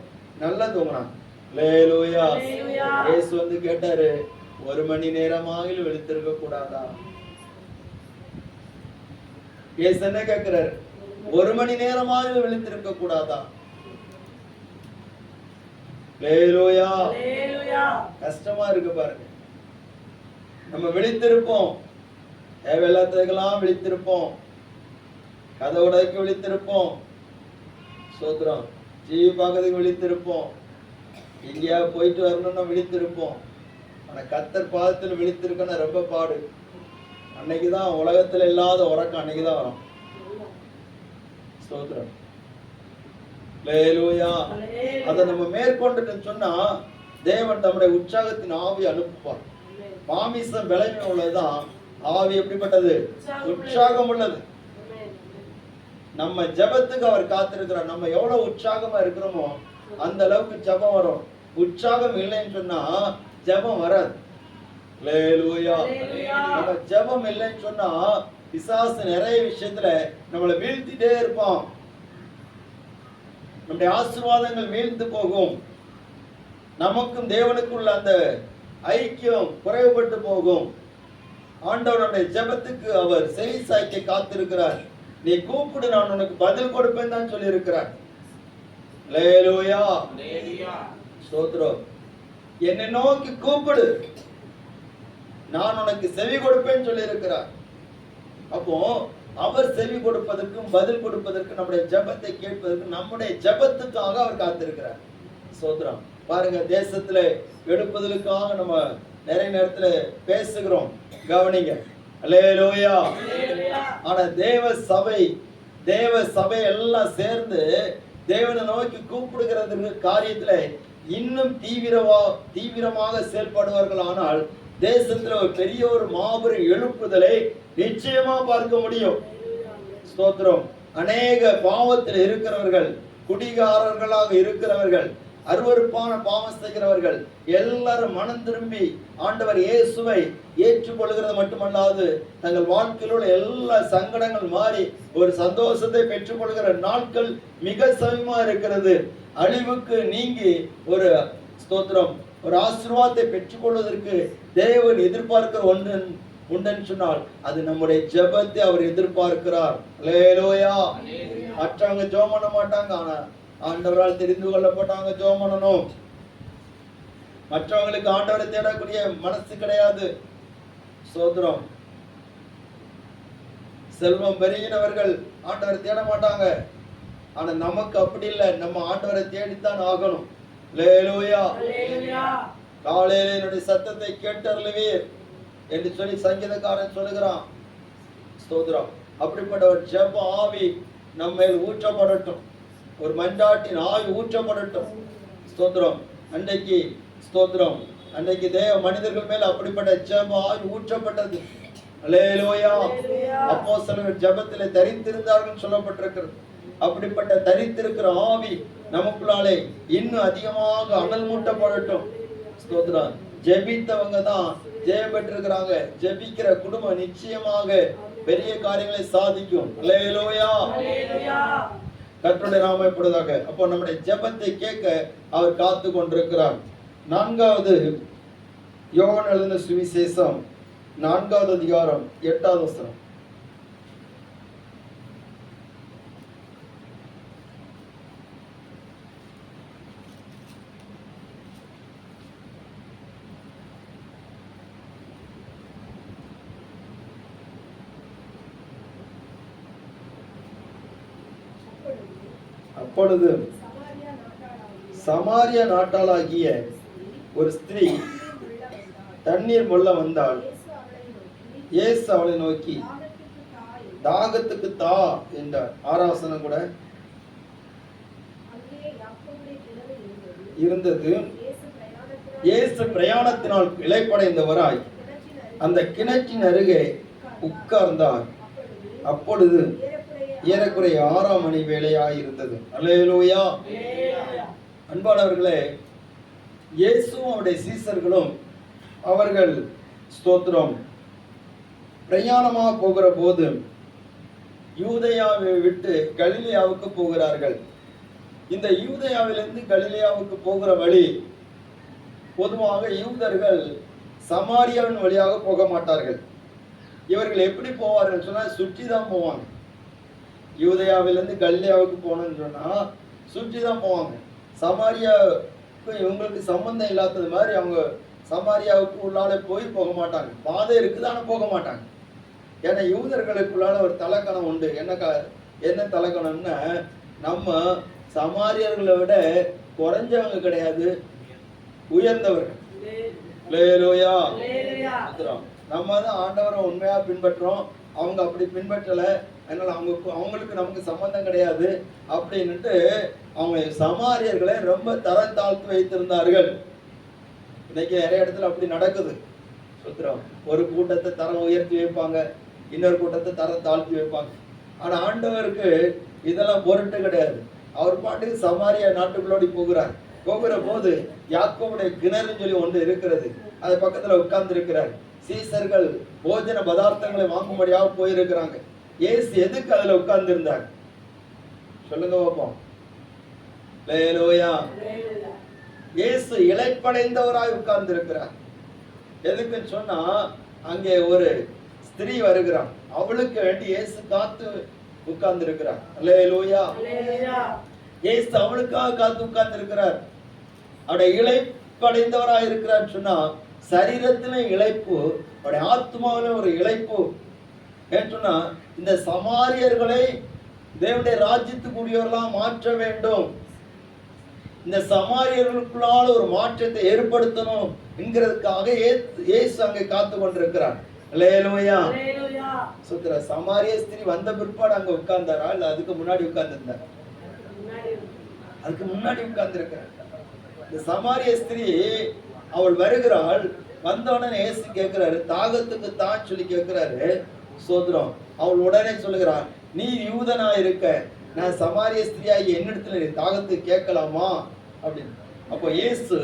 நல்லா தூங்குனாங்க. அல்லேலூயா. இயேசு வந்து கேட்டாரு, 1 மணி நேரமாகிலும் விழித்திருக்க கூடாதா? இயேசு என்ன கேட்கிறாரு? 1 மணி நேரமாகிலும் விழித்திருக்க கூடாதா? அல்லேலூயா. கஷ்டமா இருக்கு பாருங்க. நம்ம விழித்திருப்போம், தேவையில்லாததுக்கெல்லாம் விழித்திருப்போம், கதவுடைக்கு விழித்திருப்போம், ஸ்தோத்திரம், டிவி பார்க்கறதுக்கு விழித்திருப்போம், எங்கேயா போயிட்டு வரணும்னா விழித்திருப்போம். ஆனா கர்த்தர் பாதத்தில் விழித்திருக்கணும் ரொம்ப பாடு. அன்னைக்குதான் உலகத்துல இல்லாத உறக்கம் அன்னைக்குதான் வரும். ஸ்தோத்திரம். அல்லேலூயா. அதை நம்ம மேற்கொண்டு சொன்னா தேவன் நம்முடைய உற்சாகத்தின் ஆவி அனுப்புவார். மாமிசம் விளைமை உள்ளதுதான், ஆவி எப்படிப்பட்டது? உற்சாகம் உள்ளது. நம்ம ஜெபத்துக்கு அவர் காத்திருக்கிறார். நம்ம எவ்வளவு உற்சாகமா இருக்கிறோமோ அந்த அளவுக்கு ஜெபம் வரும். உற்சாகம் இல்லைன்னு சொன்னா ஜெபம் வராது. அல்லேலூயா. நம்ம ஜெபம் இல்லைன்னு சொன்னா பிசாசு நிறைய விஷயத்துல நம்மளை வீழ்த்திட்டே இருப்பான். நம்முடைய ஆசீர்வாதங்கள் வீழ்ந்து போகும். நமக்கும் தேவனுக்குள்ள அந்த ஐக்கியம் குறைவுபட்டு போகும். ஆண்டவருடைய ஜெபத்துக்கு அவர் செவி சாய்க்க காத்திருக்கிறார். நீ கூப்பிடு, நான் உனக்கு பதில் கொடுப்பேன் தான் சொல்லி இருக்கிறார். அல்லேலூயா. ஸ்தோத்திரம். என்னை நோக்கி கூப்பிடு, நான் உனக்கு செவி கொடுப்பேன்னு சொல்லி இருக்கிறார். அப்போ அவர் செவி கொடுப்பதற்கும் பதில் கொடுப்பதற்கு, நம்முடைய ஜெபத்தை கேட்பதற்கு, நம்முடைய ஜெபத்துக்காக அவர் காத்திருக்கிறார். ஸ்தோத்திரம். பாருங்க, தேசத்துல எடுப்பதற்காக நம்ம நிறைய நேரத்துல பேசுகிறோம், கவனிங்க. அல்லேலூயா. ஆனா தேவ சபை எல்லாம் சேர்ந்து தேவனை நோக்கி கூப்பிடுகிறது காரியத்துல இன்னும் தீவிரமாக செயல்படுவார்கள். ஆனால் தேசத்துல ஒரு பெரிய ஒரு மாபெரும் எழுப்புதலை நிச்சயமா பார்க்க முடியும். ஸ்தோத்திரம். அநேக பாவத்தில் இருக்கிறவர்கள், குடிகாரர்களாக இருக்கிறவர்கள், அருவருப்பான பாவம் செய்கிறவர்கள் எல்லாரும் மனம் திரும்பி ஆண்டவர் இயேசுவை ஏற்றுக்கொள்கிறது மட்டுமல்லாது தங்கள் வாழ்க்கையில் உள்ள எல்லா சங்கடங்கள் மாறி ஒரு சந்தோஷத்தை பெற்றுக்கொள்கிற நாட்கள் மிக சமீபமா இருக்கிறது. அழிவுக்கு நீங்கி ஒரு ஸ்தோத்திரம், ஒரு ஆசீர்வாதத்தை பெற்றுக்கொள்வதற்கு தேவன் எதிர்பார்க்கிற ஒன்று உண்டுன்னு சொன்னால் அது நம்முடைய ஜெபத்தை அவர் எதிர்பார்க்கிறார். அல்லேலூயா. மற்றவங்க ஜெபம் பண்ண மாட்டாங்க, ஆனா ஆண்டவரால் தெரிந்து கொள்ளப்பட்டவங்க ஜெபம் பண்ணணும். மற்றவங்களுக்கு ஆண்டவரை தேடக்கூடிய மனசு கிடையாது. ஸ்தோத்திரம். செல்வம் பெருகினவர்கள் ஆண்டவரை தேட மாட்டாங்க, ஆனா நமக்கு அப்படி இல்லை, நம்ம ஆண்டவரை தேடித்தான் ஆகணும். அல்லேலூயா. காலையில என்னுடைய சத்தத்தை கேட்டருளுவீர் என்று சொல்லி சங்கீதக்காரன் சொல்லுகிறான். ஸ்தோத்திரம். அப்படிப்பட்ட ஒரு ஜெப ஆவி நம்ம ஊற்றப்படட்டும், ஒரு மன்றாட்டின் ஆவி ஊற்றப்படட்டும். ஸ்தோத்திரம். அன்றைக்கு ஸ்தோத்திரம், அன்றைக்கு தேவ மனிதர்கள் மேல் அப்படிப்பட்ட ஜெப ஆவி ஊற்றப்பட்டது. அல்லேலூயா. அப்போஸ்தலர்கள் ஜெபத்திலே தரித்திருந்தார்கள் சொல்லப்பட்டிருக்கிறது. அப்படிப்பட்ட தரித்திருக்கிற ஆவி நமக்குள்ளாலே இன்னும் அதிகமாக அனல் மூட்டப்படட்டும். ஸ்தோத்திரம். ஜெபித்தவங்க தான் ஜெயம் பெற்றிருக்கிறாங்க. ஜெபிக்கிற குடும்பம் நிச்சயமாக பெரிய காரியங்களை சாதிக்கும். அல்லேலூயா. கர்த்தருடைய நாமம் எப்பொழுதாக. அப்போ நம்முடைய ஜெபத்தை கேட்க அவர் காத்து கொண்டிருக்கிறார். 4வது யோவான் எழுதின சுவிசேஷம் 4வது அதிகாரம் 8வது வசனம். அப்பொழுது சமாரியா நாட்டாளாகிய ஒரு ஸ்திரீ தண்ணீர் மொள்ள வந்தாள். இயேசு அவளை நோக்கி தாகத்துக்கு தா என்றார். ஆராசனம் கூட இருந்தது. இயேசு பிரயாணத்தினால் இளைப்படைந்தவராய் அந்த கிணற்றின் அருகே உட்கார்ந்தார். அப்பொழுது ஏறக்குறைய 6ஆம் மணி வேளையாய் இருந்தது. அல்லேலூயா. அன்பானவர்களே, இயேசுவும் அவருடைய சீசர்களும் அவர்கள் ஸ்தோத்திரம் பிரயாணமாக போகிற போது யூதேயாவை விட்டு கலிலேயாவுக்கு போகிறார்கள். இந்த யூதேயாவிலிருந்து கலிலேயாவுக்கு போகிற வழி பொதுவாக யூதர்கள் சமாரியாவின் வழியாக போக மாட்டார்கள். இவர்கள் எப்படி போவார்கள் சொன்னா சுற்றி தான் போவாங்க. யூதேயாவிலிருந்து கலிலேயாவுக்கு போகணும்னு சொன்னா சுற்றி தான் போவாங்க. சமாரியாவுக்கு இவங்களுக்கு சம்பந்தம் இல்லாதது மாதிரி அவங்க சமாரியாவுக்கு உள்ளால போக மாட்டாங்க. பாதை இருக்குது, ஆனால் போக மாட்டாங்க. ஏன்னா யூதர்களுக்குள்ளால ஒரு தலக்கணம் உண்டு. என்ன தலக்கணம்னா, நம்ம சமாரியர்களை விட குறைஞ்சவங்க கிடையாது, உயர்ந்தவர்கள். அல்லேலூயா. நம்ம தான் ஆண்டவரை உண்மையா பின்பற்றோம், அவங்க அப்படி பின்பற்றல, அதனால அவங்களுக்கு நமக்கு சம்பந்தம் கிடையாது அப்படின்னுட்டு அவங்க சமாரியர்களை ரொம்ப தரம் தாழ்த்து வைத்திருந்தார்கள். இன்னைக்கு நிறைய இடத்துல அப்படி நடக்குது. சுத்திரம். ஒரு கூட்டத்தை தரம் உயர்த்தி வைப்பாங்க, இன்னொரு கூட்டத்தை தரம் தாழ்த்தி வைப்பாங்க. ஆனா ஆண்டவருக்கு இதெல்லாம் பொருட்டு கிடையாது. அவர் பாட்டுக்கு சமாரியா நாட்டுக்குள்ளோடி போகிற போது யாக்கோபுடைய கிணறுன்னு சொல்லி ஒன்று இருக்கிறது, அது பக்கத்துல உட்கார்ந்து இருக்கிறார். சீசர்கள் போஜன பதார்த்தங்களை வாங்கும்படியாக போயிருக்கிறாங்க. இயேசு எதுக்கு அதுல உட்கார்ந்து இருந்தார் சொல்லுங்க பாப்போம். அல்லேலூயா. இயேசு இளைப்படைந்தவராய் உட்கார்ந்து இருக்கிறார். எதுக்குன்னு சொன்னா, அங்கே ஒரு ஸ்திரீ வருகிறார், அவளுக்கு வேண்டி இயேசு காத்து உட்கார்ந்து இருக்கிறார். அல்லேலூயா. இயேசு அவளுக்காக காத்து உட்கார்ந்து இருக்கிறார். அவருடைய இளைப்படைந்தவராய் இருக்கிறார் சொன்னா, சரீரத்தில இளைப்பு, அவருடைய ஆத்மாவில ஒரு இளைப்பு. ஏன்னா இந்த சமாரியர்களை தேவனுடைய ராஜ்யத்துக்குரியவர்களாக மாற்ற வேண்டும், இந்த சமாரியர்களுக்குள்ளால ஒரு மாற்றத்தை ஏற்படுத்தணும் என்கிறதுக்காக இயேசு அங்கே காத்து கொண்டிருக்கிறார். அல்லேலூயா. சுத்திர. சமாரிய ஸ்திரீ வந்த பிற்பாடு அங்க உட்கார்ந்தாரா, இல்ல அதுக்கு முன்னாடி உட்கார்ந்து இருந்தார்? அதுக்கு முன்னாடி உட்கார்ந்து இருக்கிறார். இந்த சமாரிய ஸ்திரீ அவள் வருகிறாள். வந்தவுடனே இயேசு கேட்கிறாரு, தாகத்துக்கு தான் சொல்லி கேட்கிறாரு. சோதரம். அவள் உடனே சொல்லுகிறான், நீ யூதனா இருக்க, நான் சமாரிய ஸ்திரீயாகி என்னிடத்துல தாகத்துக்கு கேட்கலாமா அப்படின்னு. அப்போ இயேசு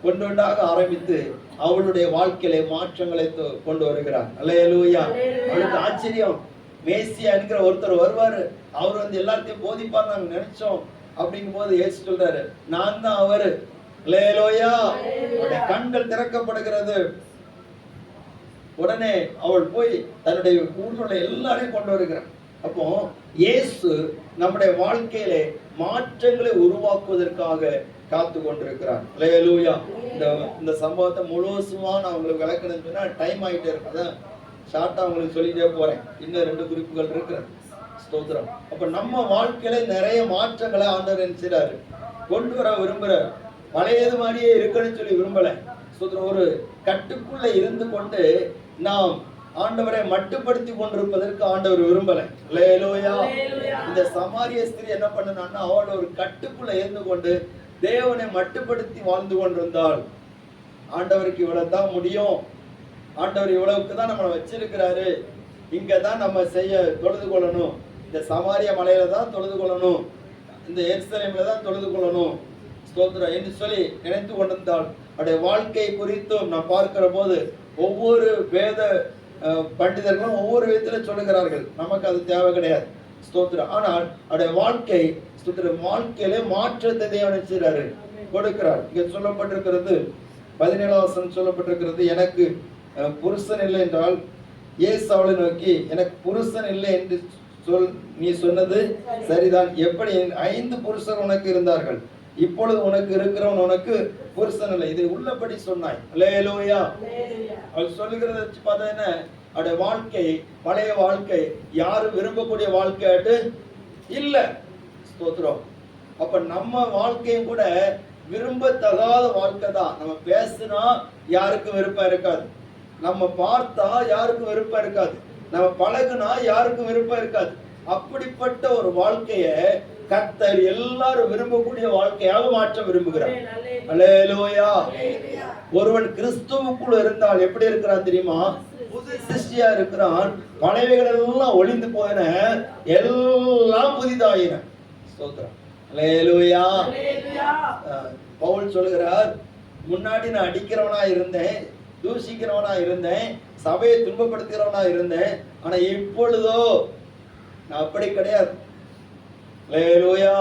ஒன்றொன்றாக ஆரம்பித்து அவளுடைய வாழ்க்கையில மாற்றங்களை கொண்டு வருகிறார். அல்லேலூயா. அவளுக்கு ஆச்சரியம், மேசியா என்கிற ஒருத்தர் வருவாரு, அவர் வந்து எல்லாத்தையும் போதிப்பார் நாங்க நினைச்சோம். அப்படிங்கும் போது இயேசு சொல்றாரு, நான் தான் அவரு. அல்லேலூயா. அவருடைய கண்கள் திறக்கப்படுகிறது. உடனே அவள் போய் தன்னுடைய ஊர்ல எல்லாரையும் கொண்டு வருகிறார். அப்போ இயேசு நம்முடைய வாழ்க்கையிலே மாற்றங்களை உருவாக்குவதற்காக காத்து கொண்டிருக்கிறார். அல்லேலூயா. இந்த சம்பவத்தை முழுசுமா நான் உங்களுக்கு விளக்கணும்னு சொன்னா டைம் ஆகிட்டே இருக்கு. அதான் ஷார்ட்டா உங்களுக்கு சொல்லிட்டே போறேன். இன்னும் 2 குறிப்புகள் இருக்கிறது. ஸ்தோத்திரம். அப்ப நம்ம வாழ்க்கையில நிறைய மாற்றங்களை ஆண்டவர் என்ன செய்றாரு, கொண்டு வர விரும்புறார். பழையது மாதிரியே இருக்குன்னு சொல்லி விரும்பல. ஸ்தோத்திரம். ஒரு கட்டுக்குள்ள இருந்து கொண்டு நாம் ஆண்டவரை மட்டுப்படுத்தி கொண்டிருப்பதற்கு ஆண்டவர் விரும்பல. அல்லேலூயா. இந்த சமாரிய ஸ்திரீ என்ன பண்ணனான்னா, அவள் ஒரு கட்டுக்குள்ள இருந்து கொண்டு தேவனை மட்டுப்படுத்தி வாழ்ந்து கொண்டிருந்தாள். ஆண்டவருக்கு இவ்வளவுதான் முடியும், ஆண்டவர் இவ்வளவுக்கு தான் நம்மளை வச்சிருக்கிறாரு, இங்கதான் நம்ம செய்ய தொழுது கொள்ளணும், இந்த சமாரிய மலையில தான் தொழுது கொள்ளணும், இந்த எருசலேம்ல தான் தொழுது கொள்ளணும், ஸ்தோத்திரம் என்று சொல்லி நினைத்து கொண்டிருந்தாள். அவருடைய வாழ்க்கை குறித்தும் நாம் பார்க்கிற போது ஒவ்வொரு வேத பண்டிதர்களும் ஒவ்வொரு விதத்துல சொல்லுகிறார்கள். நமக்கு அது தேவை கிடையாது. ஸ்தோத்திரம். ஆனால் அவருடைய வாழ்க்கை ஸ்தோத்திரம், வாழ்க்கையிலே மாற்றத்தை தேவன் செய்றாரு, கொடுக்கிறார். இங்க சொல்லப்பட்டிருக்கிறது 17ஆம் வசனம் சொல்லப்பட்டிருக்கிறது, எனக்கு புருஷன் இல்லை என்றால், இயேசு அவளை நோக்கி, எனக்கு புருஷன் இல்லை என்று நீ சொன்னது சரிதான். எப்படி 5 புருஷர் உனக்கு இருந்தார்கள், இப்பொழுது உனக்கு இருக்கிறவன் உனக்கு புருஷன் இல்லை. இதை உள்ளபடி சொன்னாய். அல்லேலூயா. அவள் சொல்லுகிறத வச்சு பார்த்தா என்ன, அவருடைய வாழ்க்கை பழைய வாழ்க்கை யாரும் விரும்பக்கூடிய வாழ்க்கை இல்ல. ஸ்தோத்திரம். அப்ப நம்ம வாழ்க்கையும் கூட விரும்பத்தகாத வாழ்க்கை தான். நம்ம பேசினா யாருக்கும் விருப்பம் இருக்காது, நம்ம பார்த்தா யாருக்கும் விருப்பம் இருக்காது, நம்ம பழகுனா யாருக்கும் விருப்பம் இருக்காது. அப்படிப்பட்ட ஒரு வாழ்க்கைய கர்த்தர் எல்லாரும் விரும்பக்கூடிய வாழ்க்கையாக மாற்ற விரும்புகிறார். அல்லேலூயா. ஒருவன் கிறிஸ்துவுக்குள் இருந்தால் எப்படி இருக்கிறான் தெரியுமா, புது சிருஷ்டியா இருக்கிறான். பழையவைகள் எல்லாம் ஒளிந்து போயின, எல்லாம் புதிதாயின. ஸ்தோத்திரம். அல்லேலூயா. பவுல் சொல்கிறார், முன்னாடி நான் அடிக்கிறவனா இருந்தேன், தூஷிக்கிறவனா இருந்தேன், சபையை துன்பப்படுத்துகிறவனா இருந்தேன், ஆனா இப்பொழுதோ நான் அப்படி கிடையாது. அல்லேலூயா.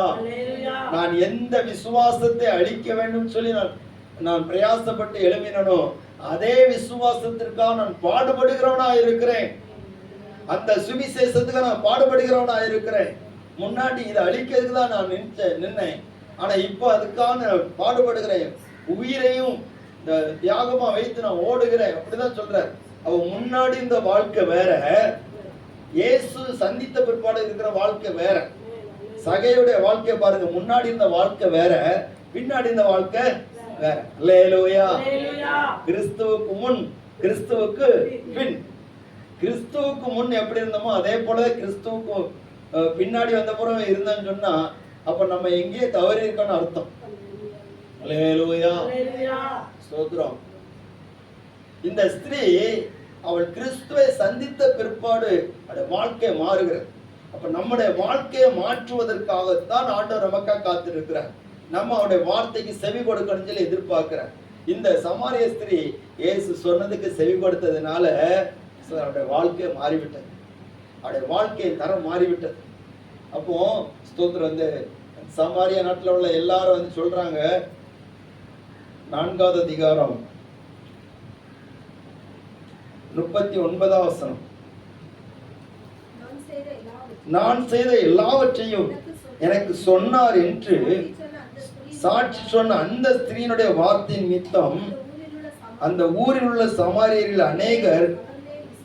நான் எந்த விசுவாசத்தை அழிக்க வேண்டும் சொல்லி நான் பிரயாசப்பட்டு எழுப்பினோ அதே விசுவாசத்திற்காக நான் பாடுபடுகிறவனா இருக்கிறேன். அந்த சுவிசேஷத்துக்கு நான் பாடுபடுகிறவனா இருக்கிறேன். முன்னாடி இதை அழிக்கிறதுக்கு தான் நான் நின்னேன், ஆனா இப்போ அதுக்காக நான் பாடுபடுகிறேன். உயிரையும் தியாகமா வைத்து நான் ஓடுகிறேன். அப்படிதான் சொல்றேன். அவ முன்னாடி இந்த வாழ்க்கை வேற, இயேசு சந்தித்த பிற்பாடு இருக்கிற வாழ்க்கை வேற. சகையுடைய வாழ்க்கை பாருங்க, முன்னாடி இருந்த வாழ்க்கை வேற, பின்னாடி இந்த வாழ்க்கை வேற. அல்லேலூயா. கிறிஸ்துவுக்கு முன், கிறிஸ்துவுக்கு பின். கிறிஸ்துவுக்கு முன் எப்படி இருந்தோமோ அதே போல கிறிஸ்துவுக்கு பின்னாடி வந்த பிறகு இருந்தேன்னு சொன்னா அப்ப நம்ம எங்கேயே தவறி இருக்கோன்னு அர்த்தம். அல்லேலூயா. ஸ்தோத்திரம். இந்த ஸ்திரீ அவள் கிறிஸ்துவை சந்தித்த பிற்பாடு அவருடைய வாழ்க்கை மாறுகிறது. அப்ப நம்முடைய வாழ்க்கையை மாற்றுவதற்காகத்தான் ஆண்டவர் நமக்காக காத்திருக்கிறார். நம்ம அவருடைய வார்த்தைக்கு செவி கொடுக்கணும்னு சொல்லி எதிர்பார்க்கிறார். இந்த சமாரிய ஸ்திரீ இயேசு சொன்னதுக்கு செவி கொடுத்ததுனால அவருடைய வாழ்க்கை மாறிவிட்டது, அவருடைய வாழ்க்கையின் தரம் மாறிவிட்டது. அப்போ ஸ்தோத்திரம். இந்த சமாரியா நாட்டில் உள்ள எல்லாரும் வந்து சொல்றாங்க, 4வது அதிகாரம் 39ஆம் வசனம், நான் செய்த எல்லாவற்றையும் எனக்கு சொன்னார் என்று சாட்சி சொன்ன அந்த ஸ்திரீனுடைய வார்த்தையின் நிமித்தம் அந்த ஊரில் உள்ள சமாரியரில் அநேகர்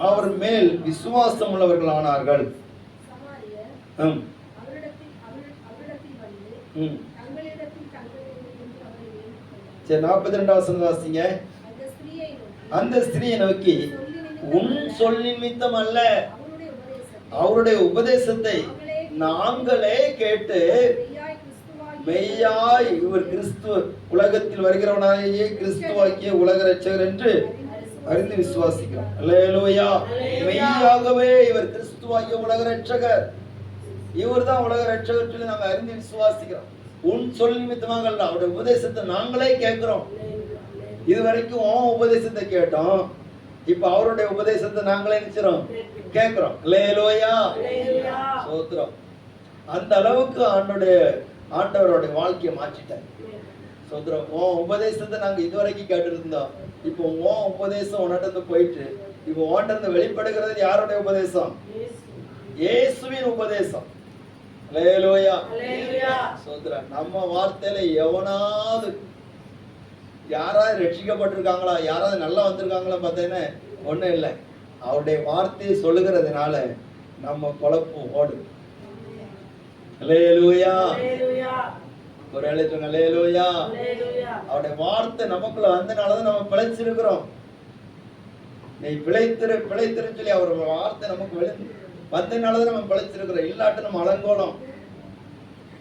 அவர் மேல் விசுவாசம் உள்ளவர்களானார்கள். 42ஆம் வசனம் வாசிங்க. அந்த ஸ்திரீயை நோக்கி, உன் சொல் நிமித்தம் அல்ல, அவருடைய உபதேசத்தை நாங்களே கேட்டு மெய்யாய் இவர் கிறிஸ்துவ உலகத்தில் வருகிறவனாயே கிறிஸ்துவாக்கிய உலக ரட்சகர் என்று அறிந்து விசுவாசிக்கிறோம். அல்லேலூயா. மெய்யாகவே இவர் கிறிஸ்துவாகிய உலக ரட்சகர், இவர் தான் உலக ரட்சகர் சொல்லி நாங்கள் அறிந்து விசுவாசிக்கிறோம். உன் சொல் நிமித்தமாக அல்ல, அவருடைய உபதேசத்தை நாங்களே கேட்கிறோம். இதுவரைக்கும் உன் உபதேசத்தை கேட்டோம், இப்ப அவருடைய உபதேசத்தை நாங்களே நினைச்சிரோம் கேட்கிறோம். அல்லேலூயா, ஸ்தோத்திரம். அந்த அளவுக்கு ஆண்டவருடைய வாழ்க்கையை மாற்றிட்டார். ஸ்தோத்திரம். உன் உபதேசத்தை நாங்க இதுவரைக்கும் கேட்டு இருந்தோம், இப்போ உன் உபதேசம் உன்னிட்ட போயிட்டு இப்போ உன்கிட்ட வெளிப்படுகிறது யாருடைய உபதேசம்? இயேசுவின் உபதேசம். அல்லேலூயா, ஸ்தோத்திரம். நம்ம வார்த்தையில எவனாவது யாராவது ரட்சிக்கப்பட்டிருக்காங்களா, யாராவது நல்லா வந்திருக்காங்களா பார்த்தேன்னு ஒண்ணும் இல்லை. அவருடைய வார்த்தையை சொல்லுகிறதுனால நம்ம குழப்பு ஓடு. அல்லேலூயா, ஒரு எழுத்துங்க. அல்லேலூயா, அவருடைய வார்த்தை நமக்குள்ள வந்தனாலதான் நம்ம பிழைச்சிருக்கிறோம். நீ பிழைத்திரு சொல்லி அவர் வார்த்தை நமக்கு வந்தனாலதான் நம்ம பிழைச்சிருக்கிறோம். இல்லாட்டு நம்ம அலங்கோலம்,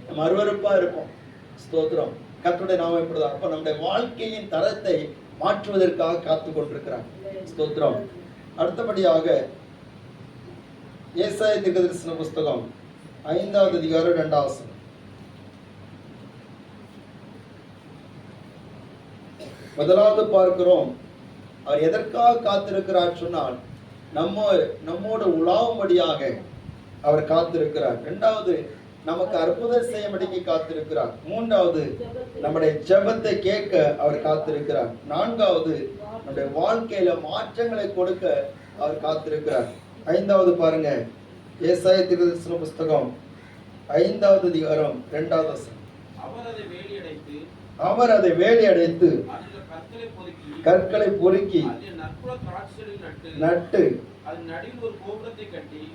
நம்ம அருவருப்பா இருப்போம். ஸ்தோத்திரம். கர்த்தருடைய நாமம் இப்படிதான். அப்ப நம்முடைய வாழ்க்கையின் தரத்தை மாற்றுவதற்காக காத்து கொண்டிருக்கிறார். ஸ்தோத்திரம். அடுத்தபடியாக ஏசாயா தீர்க்கதரிசன புஸ்தகம் 5வது அதிகாரம் 2வது வசனம். முதலாவது பார்க்கிறோம், அவர் எதற்காக காத்திருக்கிறார் சொன்னால் நம்மோடு உலாவும்படியாக அவர் காத்திருக்கிறார். 2வது நமக்கு அற்புதம் செய்யும்படிக்கு காத்திருக்கிறார். 3வது நம்முடைய ஜெபத்தை கேட்க அவர் காத்திருக்கிறார். 4வது நம்முடைய வாழ்க்கையில மாற்றங்களை கொடுக்க அவர் காத்திருக்கிறார். 5வது பாருங்க, ஏசாயா தீர்க்கதரிசன புஸ்தகம் 5வது அதிகாரம் 2வது வசனம். அவர் அதை வேலி அடைத்து கற்களை பொறுக்கி நட்டு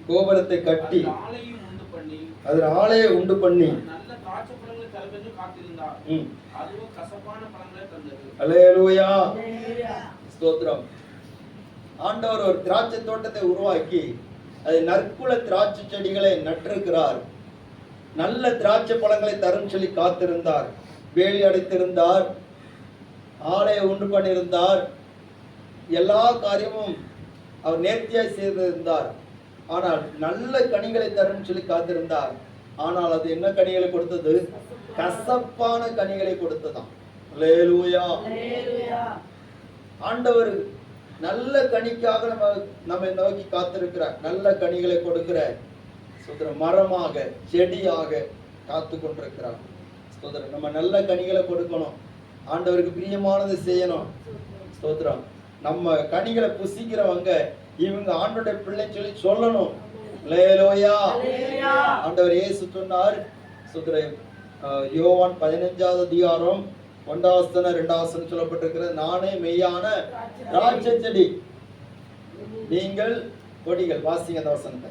கோபுரத்தை கட்டி அதில் ஆலையை உண்டு பண்ணி அல்லேலூயா, ஸ்தோத்திரம். ஆண்டவர் ஒரு திராட்சை தோட்டத்தை உருவாக்கி அது நற்குல திராட்சை செடிகளை நட்டிருக்கிறார். நல்ல திராட்சை பழங்களை தரும் சொல்லி காத்திருந்தார். வேலி அடைத்திருந்தார், ஆலையை உண்டு பண்ணியிருந்தார், எல்லா காரியமும் அவர் நேர்த்தியாய் செய்திருந்தார். ஆனால் நல்ல கனிகளை தரும் சொல்லி காத்திருந்தார். ஆனால் அது என்ன கனிகளை கொடுத்தது? கசப்பான கனிகளை கொடுத்ததாம். அல்லேலூயா, ஆண்டவர் நல்ல கனிக்காக நம்ம நோக்கி காத்திருக்கிறார். நல்ல கனிகளை கொடுக்கிற மரமாக செடியாக காத்து கொண்டிருக்கிறார். ஸ்தோத்திரம். நம்ம நல்ல கனிகளை கொடுக்கணும், ஆண்டவருக்கு பிரியமானது செய்யணும். ஸ்தோத்திரம். நம்ம கனிகளை புசிக்கிறவங்க இவங்க ஆண்டவருடைய பிள்ளை சொல்லி சொல்லணும். அல்லேலூயா, ஆண்டவர் இயேசு சொன்னார். ஸ்தோத்திரம். யோவான் 15வது அதிகாரம் 1வது வசனம் 2வது வசனம் சொல்லப்பட்டிருக்கிறது, நானே மெய்யான திராட்சை செடி, நீங்கள் கொடிகள். வாசிங்க அந்த வசனத்தை.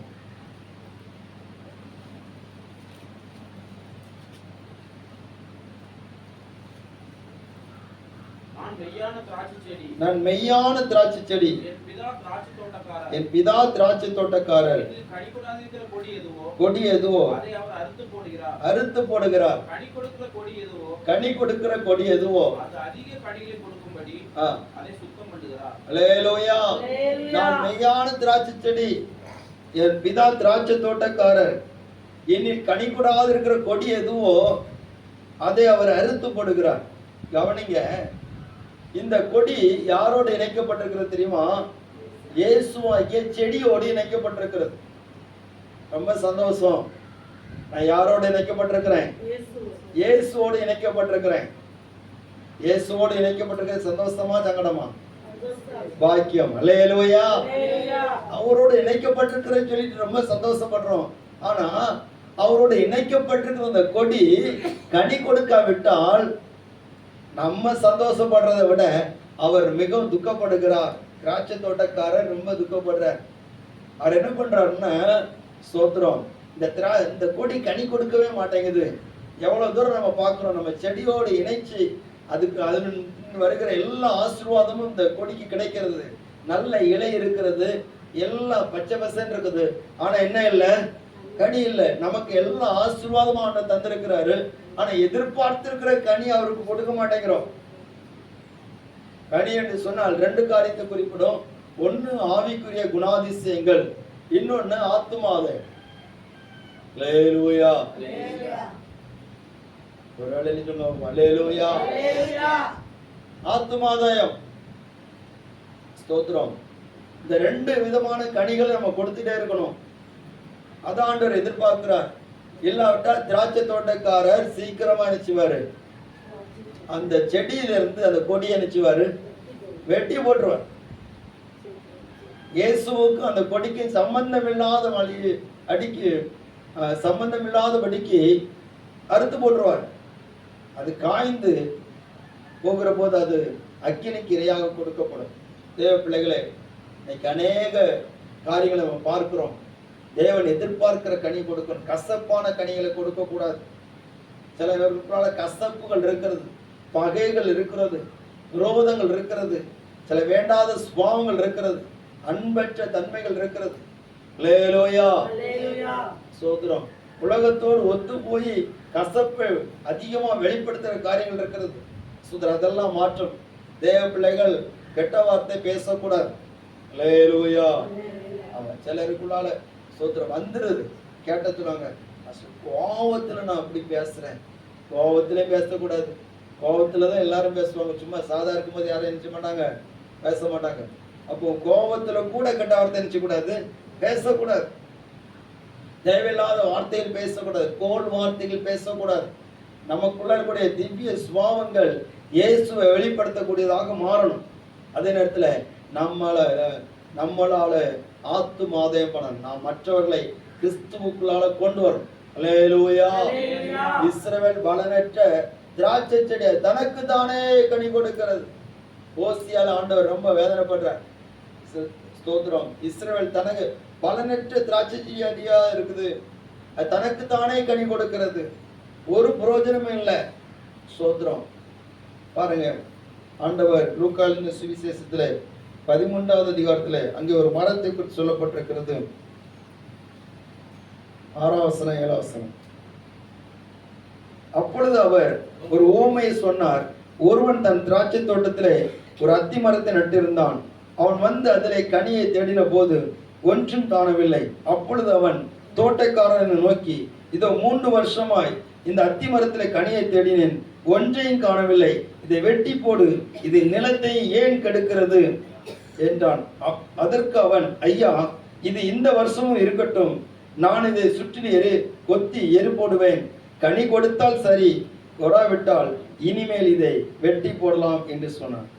நான் மெய்யான திராட்சை செடி, என் பிதா திராட்சை தோட்டக்காரர். கொடி எதுவோ அறுத்து போடுகிறார். கனி கொடுக்கிற கொடி எதுவோ அல்லேலூயா, நான் மெய்யான திராட்சை செடி, என் பிதா திராட்சை தோட்டக்காரர். என்னில் கனி கொடாது இருக்கிற கொடி எதுவோ அதை அவர் அறுத்து போடுகிறார். கவனிங்க, இந்த கொடி யாரோடு இணைக்கப்பட்டிருக்கிறது தெரியுமா? இயேசுவாகிய செடியோடு இணைக்கப்பட்டிருக்கிறது. ரொம்ப சந்தோஷம். நான் யாரோடு இணைக்கப்பட்டிருக்கிறேன்? இயேசுவோடு இணைக்கப்பட்டிருக்கிறேன். இயேசுவோடு இணைக்கப்பட்டிருக்கிறது. சந்தோஷமா சங்கடமா? பாக்கியம். அல்லேலூயா, அவரோடு இணைக்கப்பட்டிருக்கிறேன்னு சொல்லிட்டு ரொம்ப சந்தோஷப்படுறோம். ஆனா அவரோடு இணைக்கப்பட்டிருக்கிற அந்த கொடி கனி கொடுக்காவிட்டால் நம்ம சந்தோஷப்படுறதை விட அவர் மிகவும் துக்கப்படுகிறார். திராட்சை தோட்டக்காரர் ரொம்ப துக்கப்படுறார். அவர் என்ன பண்றாருன்னா, ஸ்தோத்திரம், இந்த கொடி கனி கொடுக்கவே மாட்டேங்குது. எவ்வளவு தூரம் நம்ம பார்க்கிறோம், நம்ம செடியோடு இணைச்சு அதுக்கு அது வருகிற எல்லா ஆசீர்வாதமும் இந்த கொடிக்கு கிடைக்கிறது. நல்ல இலை இருக்கிறது, எல்லாம் பச்சை பசன்னு இருக்குது. ஆனா என்ன இல்லை? கனி இல்லை. நமக்கு எல்லா ஆசீர்வாதமும் ஆண்ட தந்திருக்கிறாரு. ஆனா எதிர்பார்த்திருக்கிற கனி அவருக்கு கொடுக்க மாட்டேங்கிறோம். கனி என்று சொன்னால் 2 காரியத்தை குறிப்பிடும். ஒன்னு ஆவிக்குரிய குணாதிசயங்கள், இன்னொன்னு ஆத்துமாவே. அல்லேலூயா, ஒரு வேளையில சொல்லுவோம் அல்லேலூயா. ஆத்துமாதாயம். ஸ்தோத்திரம். இந்த 2 விதமான கனிகளை நம்ம கொடுத்துட்டே இருக்கணும். அதான் ஆண்டவர் எதிர்பார்க்கிறார். இல்லாவிட்டா திராட்சை தோட்டக்காரர் சீக்கிரமா நினைச்சுவாரு, அந்த செடியில இருந்து அந்த கொடியை நினைச்சுவாரு வெட்டி போட்டுருவார். இயேசுவுக்கும் அந்த கொடிக்கு சம்பந்தம் இல்லாத சம்பந்தம் இல்லாதபடிக்கு அறுத்து போட்டுருவார். அது காய்ந்து போகிற போது அது அக்கினிக்கு இரையாக கொடுக்கப்படும். தேவ பிள்ளைகளே, இன்னைக்கு அநேக காரியங்களை நம்ம பார்க்கிறோம். தேவன் எதிர்பார்க்கிற கனி கொடுக்கணும். கசப்பான கனிகளை கொடுக்க கூடாது. சில பேருக்குள்ள கசப்புகள் இருக்கிறது, பகைகள் இருக்கிறது, விரோதங்கள் இருக்கிறது, சில வேண்டாத சுபாவங்கள் இருக்கிறது, அன்பற்ற தன்மைகள் இருக்கிறது. அல்லேலூயா. சோதரம். உலகத்தோடு ஒத்து போய் கசப்பை அதிகமா வெளிப்படுத்துற காரியங்கள் இருக்கிறது. சுதர் அதெல்லாம் மாற்றும். தேவ பிள்ளைகள் கெட்ட வார்த்தை பேசக்கூடாது. அல்லேலூயா. சிலருக்குள்ளால சோத்திரம் வந்துருது. கேட்ட சொல்லுவாங்க, கோவத்துல நான் அப்படி பேசுறேன். கோவத்திலே பேசக்கூடாது. கோவத்துலதான் எல்லாரும் பேசுவாங்க. சும்மா சாதா இருக்கும்போது யாரும் நினைச்ச மாட்டாங்க, பேச மாட்டாங்க. அப்போ கோவத்துல கூட கெட்ட வார்த்தை நினைச்ச கூடாது, பேசக்கூடாது. தேவையில்லாத வார்த்தைகள் பேசக்கூடாது, கோல் வார்த்தைகள் பேசக்கூடாது. நமக்குள்ள இருக்கக்கூடிய திவ்ய சுபாவங்கள் இயேசுவை வெளிப்படுத்தக்கூடியதாக மாறணும். அதே நேரத்துல நம்மளால ஆத்துமாதாயம் பண்ணணும். நாம் மற்றவர்களை கிறிஸ்துவுக்குள்ளால கொண்டு வரும். அல்லேலூயா. இஸ்ரவேல் பலனற்ற திராட்சை செடி தனக்கு தானே கனி கொடுக்கிறது. ஓசியால ஆண்டவர் ரொம்ப வேதனைப்படுறார். ஸ்தோத்திரம். இஸ்ரவேல் தனக்கு பலனற்ற திராட்சை செடியா இருக்குது, அது தனக்கு தானே கனி கொடுக்கிறது, ஒரு பிரயோஜனமும் இல்லை. ஸ்தோத்திரம். பாருங்க, ஆண்டவர் லூக்காவின் சுவிசேஷத்துல 13வது அதிகாரத்துல அங்கே ஒரு மரத்தை குறித்து சொல்லப்பட்டிருக்கிறது. 6ஆம் வசனம் 7ஆம் வசனம். அப்பொழுது அவர் ஒரு உவமையை சொன்னார். ஒருவன் தன் திராட்சை தோட்டத்திலே ஒரு அத்தி மரத்தை நட்டிருந்தான். அவன் வந்து அதிலே கனியை தேடின போது ஒன்றும் காணவில்லை. அப்பொழுது அவன் தோட்டக்காரனை நோக்கி, இதோ 3 வருஷமாய் இந்த அத்தி மரத்திலே கனியை தேடினேன், ஒன்றையும் காணவில்லை. இதை வெட்டி போடு, இது நிலத்தை ஏன் கெடுக்கிறது என்றான். அதற்கு அவன், ஐயா, இது இந்த வருஷமும் இருக்கட்டும், நான் இதை சுற்றி கொத்தி எரு போடுவேன், கனி கொடுத்தால் சரி, கொடாவிட்டால் இனிமேல் இதை வெட்டி போடலாம் என்று சொன்னான்.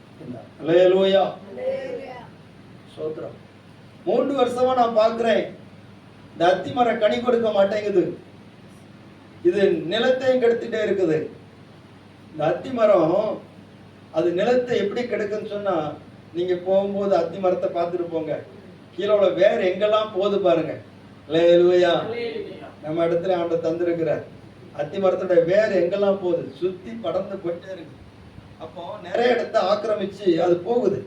அல்லேலூயா. சோத்ரம். 3 வருஷமா நான் பார்க்கிறேன், இந்த அத்தி மரம் கனி கொடுக்க மாட்டேங்குது, இது நிலத்தையும் கெடுத்துட்டே இருக்குது. இந்த அத்தி மரம் அது நிலத்தை எப்படி கெடுக்குன்னு சொன்னா, நீங்க போகும்போது அத்தி மரத்தை பார்த்துட்டு போங்க, கீழே உள்ள வேற எங்கெல்லாம் போகுது பாருங்க. அல்லேலூயா. நம்ம இடத்துல ஆண்டவர் தந்திருக்கிறார். அத்தி மரத்தோட வேற எங்கெல்லாம் போகுது, சுத்தி படர்ந்து போயிட்டே இருக்கு. அப்போ நிறைய இடத்த ஆக்கிரமிச்சு அது போகுது.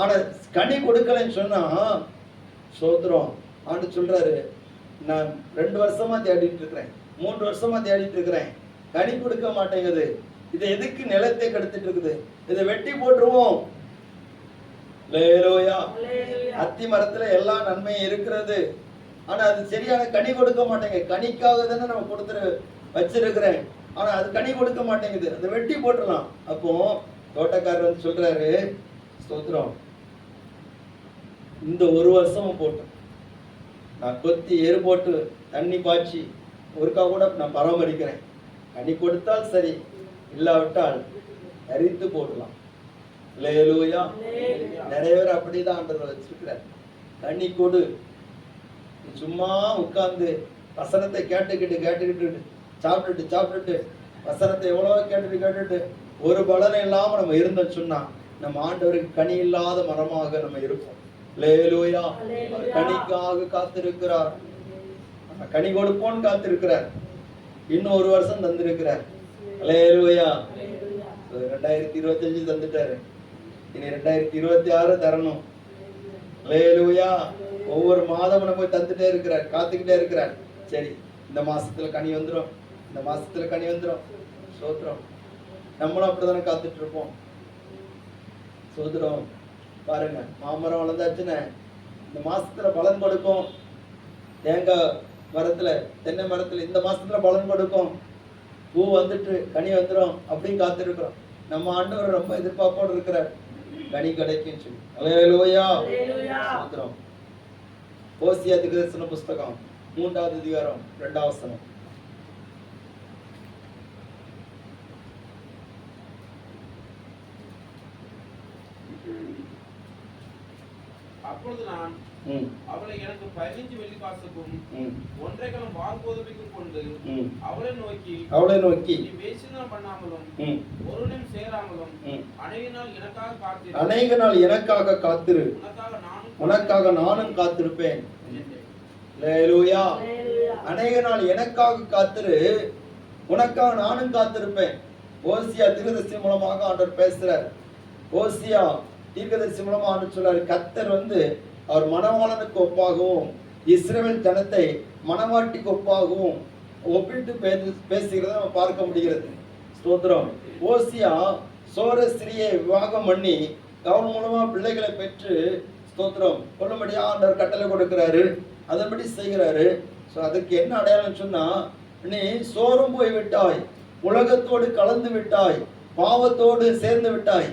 ஆனா கனி கொடுக்கலன்னு சொன்னா, சோத்திரம், ஆண்டு சொல்றாரு, நான் 2 வருஷமா தேடிட்டு இருக்கிறேன், 3 வருஷமா தேடிட்டு இருக்கிறேன், கனி கொடுக்க மாட்டேங்குது, இதை எதுக்கு நிலத்தை கெடுத்துட்டு இருக்குது, இதை வெட்டி போட்டுருவோம். அல்லேலூயா. அத்தி மரத்துல எல்லா நன்மையும் இருக்கிறது, ஆனா அது சரியான கனி கொடுக்க மாட்டேங்க. கனிக்காக தானே நம்ம கொடுத்துரு வச்சிருக்கிறேன், ஆனா அது கனி கொடுக்க மாட்டேங்குது, அதை வெட்டி போட்டுடலாம். அப்போ தோட்டக்காரர் வந்து சொல்றாரு, ஸ்தோத்திரம், இந்த 1 வருஷமும் போட்டு நான் கொத்தி எரு போட்டு தண்ணி பாய்ச்சி ஒருக்கா கூட நான் பராமரிக்கிறேன், கனி கொடுத்தால் சரி, இல்லாவிட்டால் அரித்து போடலாம். அல்லேலூயா. நிறைய பேர் அப்படிதான் ஆண்டவர் வச்சிருக்கிறார். கனி கொடு, சும்மா உட்கார்ந்து வசனத்தை கேட்டுக்கிட்டு சாப்பிட்டுட்டு வசனத்தை எவ்வளவோ கேட்டுட்டு ஒரு பலனை இல்லாம நம்ம இருந்தோம் சொன்னா, நம்ம ஆண்டவருக்கு கனி இல்லாத மரமாக நம்ம இருப்போம். அல்லேலூயா. கனிக்காக காத்திருக்கிறார், கனி கொடுப்போன்னு காத்திருக்கிறார். இன்னும் 1 வருஷம் தந்திருக்கிறார். அல்லேலூயா. 2025 தந்துட்டாரு, இனி 2026 தரணும். அல்லேலூயா. ஒவ்வொரு மாதம் நம்ம தந்துட்டே இருக்கிறார், காத்துக்கிட்டே இருக்கிறார். சரி, இந்த மாசத்துல கனி வந்துடும், இந்த மாசத்துல கனி வந்துடும். சோத்திரம். நம்மளும் அப்படித்தானே காத்துட்டு இருப்போம். சோத்திரம். பாருங்க, மாமரம் வளர்ந்தாச்சுன்னு இந்த மாசத்துல பலன் கொடுக்கும். தேங்காய் மரத்துல, தென்னை மரத்துல இந்த மாசத்துல பலன் கொடுக்கும். பூ வந்துட்டு கனி வந்துடும் அப்படின்னு காத்திருக்கிறோம். நம்ம ஆண்டவர் ரொம்ப எதிர்பார்ப்போடு இருக்கிறார், கனி கிடைக்கும் சொல்லி. அல்லேலூயா. ஸ்தோத்திரம். ஓசியா தீர்க்கதரிசன புஸ்தகம் 3வது அதிகாரம் 2வது வசனம். அப்பொழுது நான் அவளை எனக்கு 15 வெள்ளிக்காசுக்கும் 1.5 கலம் வார்கோதுமைக்கும் கொண்டு அவளை நோக்கி நீ வேசித்தனம் பண்ணாமலும் ஒருவனையும் சேராமலும் அநேக நாள் எனக்காக காத்திரு, உனக்காக நானும் காத்திருப்பேன். அல்லேலூயா. அநேக நாள் எனக்காக காத்திரு, உனக்காக நானும் காத்திருப்பேன். ஓசியா தீர்க்கதரிசி மூலமாக ஆண்டவர் பேசுறார். ஓசியா தீர்க்கதரிசி மூலமா ஆண்டவர் சொல்றாரு, கர்த்தர் அவர் மணவாளனுக்கு ஒப்பாகவும் இஸ்ரவேல் ஜனத்தை மணவாட்டிக்கு ஒப்பாகவும் ஒப்பிட்டு பேசுகிறத நம்ம பார்க்க முடிகிறது. ஸ்தோத்திரம். ஓசியா சோர ஸ்திரியை விவாகம் பண்ணி அவன் மூலமா பிள்ளைகளை பெற்று ஸ்தோத்திரம் கொள்ளும்படியா ஆண்டவர் கட்டளை கொடுக்கிறாரு, அதன்படி செய்கிறாரு. ஸோ அதுக்கு என்ன அடையாளம் சொன்னா, நீ சோரம் போய் விட்டாய், உலகத்தோடு கலந்து விட்டாய், பாவத்தோடு சேர்ந்து விட்டாய்,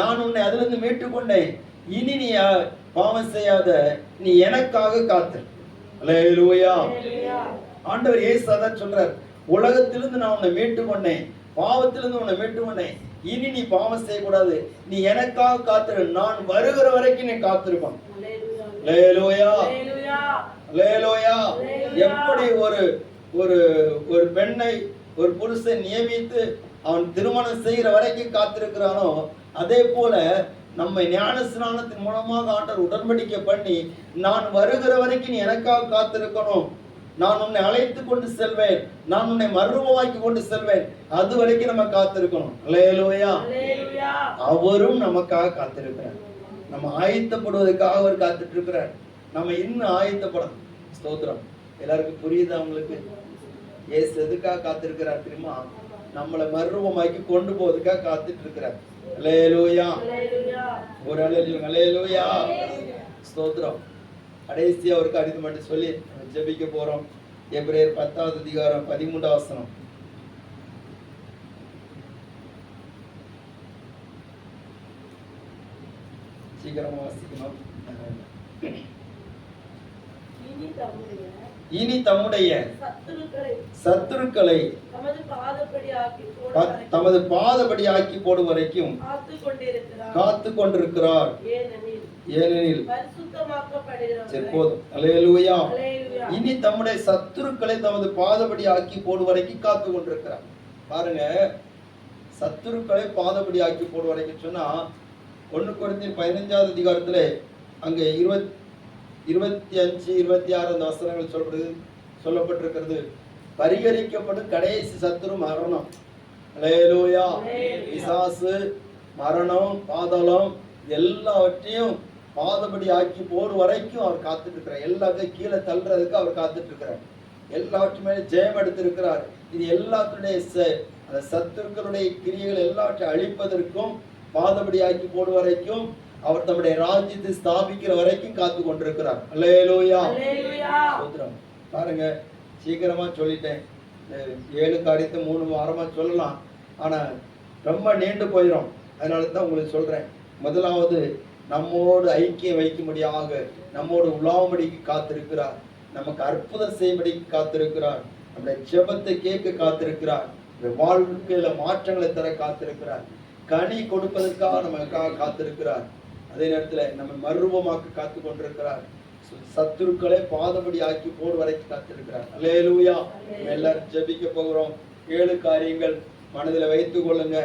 நான் உன்னை அதிலிருந்து மீட்டு கொண்டேன், இனி நீ பாவம் செய்யாத, நீ எனக்காக காத்து. அல்லேலூயா. ஆண்டவர் இயேசு அதான் சொல்றார், உலகத்திலிருந்து நான் உன்னை மீட்டு கொண்டேன், பாவத்திலிருந்து உன்னை மீட்டு கொண்டேன், இனி நீ பாவம் செய்யக்கூடாது, நீ எனக்காக காத்திரு, நான் வருகிற வரைக்கும் நீ காத்திருப்பான். அல்லேலூயா. அல்லேலூயா. எப்படி ஒரு பெண்ணை ஒரு புருஷன் நியமித்து அவன் திருமணம் செய்கிற வரைக்கும் காத்திருக்கிறானோ, அதே போல நம்மை ஞான ஸ்நானத்தின் மூலமாக ஆண்டவர் உடன்படிக்கை பண்ணி, நான் வருகிற வரைக்கும் நீ எனக்காக காத்திருக்கணும், நான் உன்னை அழைத்து கொண்டு செல்வேன், நான் உன்னை மறுரூபமாக்கி கொண்டு செல்வேன், அது வரைக்கும் நம்ம காத்திருக்கணும். அல்லேலூயா. அவரும் நமக்காக காத்திருக்கிறார், நம்ம ஆயத்தப்படுவதற்காக அவர் காத்துட்டு இருக்கிறார். நம்ம இன்னும் ஆயத்தப்படணும். ஸ்தோத்திரம். எல்லாருக்கும் புரியுது அவங்களுக்கு? இயேசு எதுக்காக காத்திருக்கிறார் தெரியுமா? நம்மளை மறுரூபமாக்கி கொண்டு போவதுக்காக காத்துட்டு இருக்கிறார். அல்லேலூயா. ஒரு அல்லேலூயா. ஸ்தோத்திரம். கடைசியா ஒரு காரியத்தை மட்டும் சொல்லி ஜெபிக்க போறோம். எபிரேயர் 10வது அதிகாரம் 13வது வசனம். சீக்கிரமா வாசிக்கணும். இனி தம்முடைய சத்துருக்களை தமது பாதபடி ஆக்கி போடும் வரைக்கும் காத்து கொண்டிருக்கிறார். ஏனெனில் போதும். அல்லேலூயா. இனி தம்முடைய சத்துருக்களை தமது பாதபடி ஆக்கி போடும் வரைக்கும் காத்து கொண்டிருக்கிறார். பாருங்க, சத்துருக்களை பாதபடி ஆக்கி போடும் வரைக்கும் சொன்னா 1 கொரிந்தியர் 15வது அதிகாரத்துல அங்க 25, 26 அந்த வசனங்கள் சொல்லப்பட்டிருக்கிறது. பரிகரிக்கப்படும் கடைசி சத்துரு மரணம். அல்லேலூயா. பிசாசு, மரணம், பாதாளம் எல்லாவற்றையும் பாதபடி ஆக்கி போடும் வரைக்கும் அவர் காத்துட்டு இருக்கிறார். எல்லாத்தையும் கீழே தள்ளுறதுக்கு அவர் காத்துட்டு இருக்கிறார். எல்லாவற்றுமே ஜெயம் எடுத்திருக்கிறார். இது எல்லாத்துடைய அந்த சத்துருக்களுடைய கிரியைகள் எல்லாவற்றையும் அழிப்பதற்கும் பாதபடி ஆக்கி போடும் வரைக்கும் அவர் தம்முடைய ராஜ்யத்தை ஸ்தாபிக்கிற வரைக்கும் காத்து கொண்டிருக்கிறார். அல்லேலூயா. பாருங்க, சீக்கிரமா சொல்லிட்டேன். 7 காரியத்தை 3 வாரமா சொல்லலாம், ஆனா ரொம்ப நீண்டு போயிடும். அதனால தான் உங்களுக்கு சொல்றேன். முதலாவது, நம்மோடு ஐக்கியம் வைக்கும்படியாக நம்மோடு உலாவும்படிக்கு காத்திருக்கிறார். நமக்கு அற்புதம் செய்யும்படிக்கு காத்திருக்கிறார். நம்முடைய ஜெபத்தை கேட்க காத்திருக்கிறார். வாழ்க்கையில மாற்றங்களை தர காத்திருக்கிறார். கனி கொடுப்பதற்காக நமக்காக காத்திருக்கிறார். அதே நேரத்தில் நம்ம மறுரூபமாக்க காத்து கொண்டிருக்கிறார். சத்துருக்களை பாதபடி ஆக்கி போடு வரைக்கும் காத்திருக்கிறார். அல்லேலூயா. எல்லாரும் ஜெபிக்க போகிறோம். 7 காரியங்கள் மனதில் வைத்துக் கொள்ளுங்க.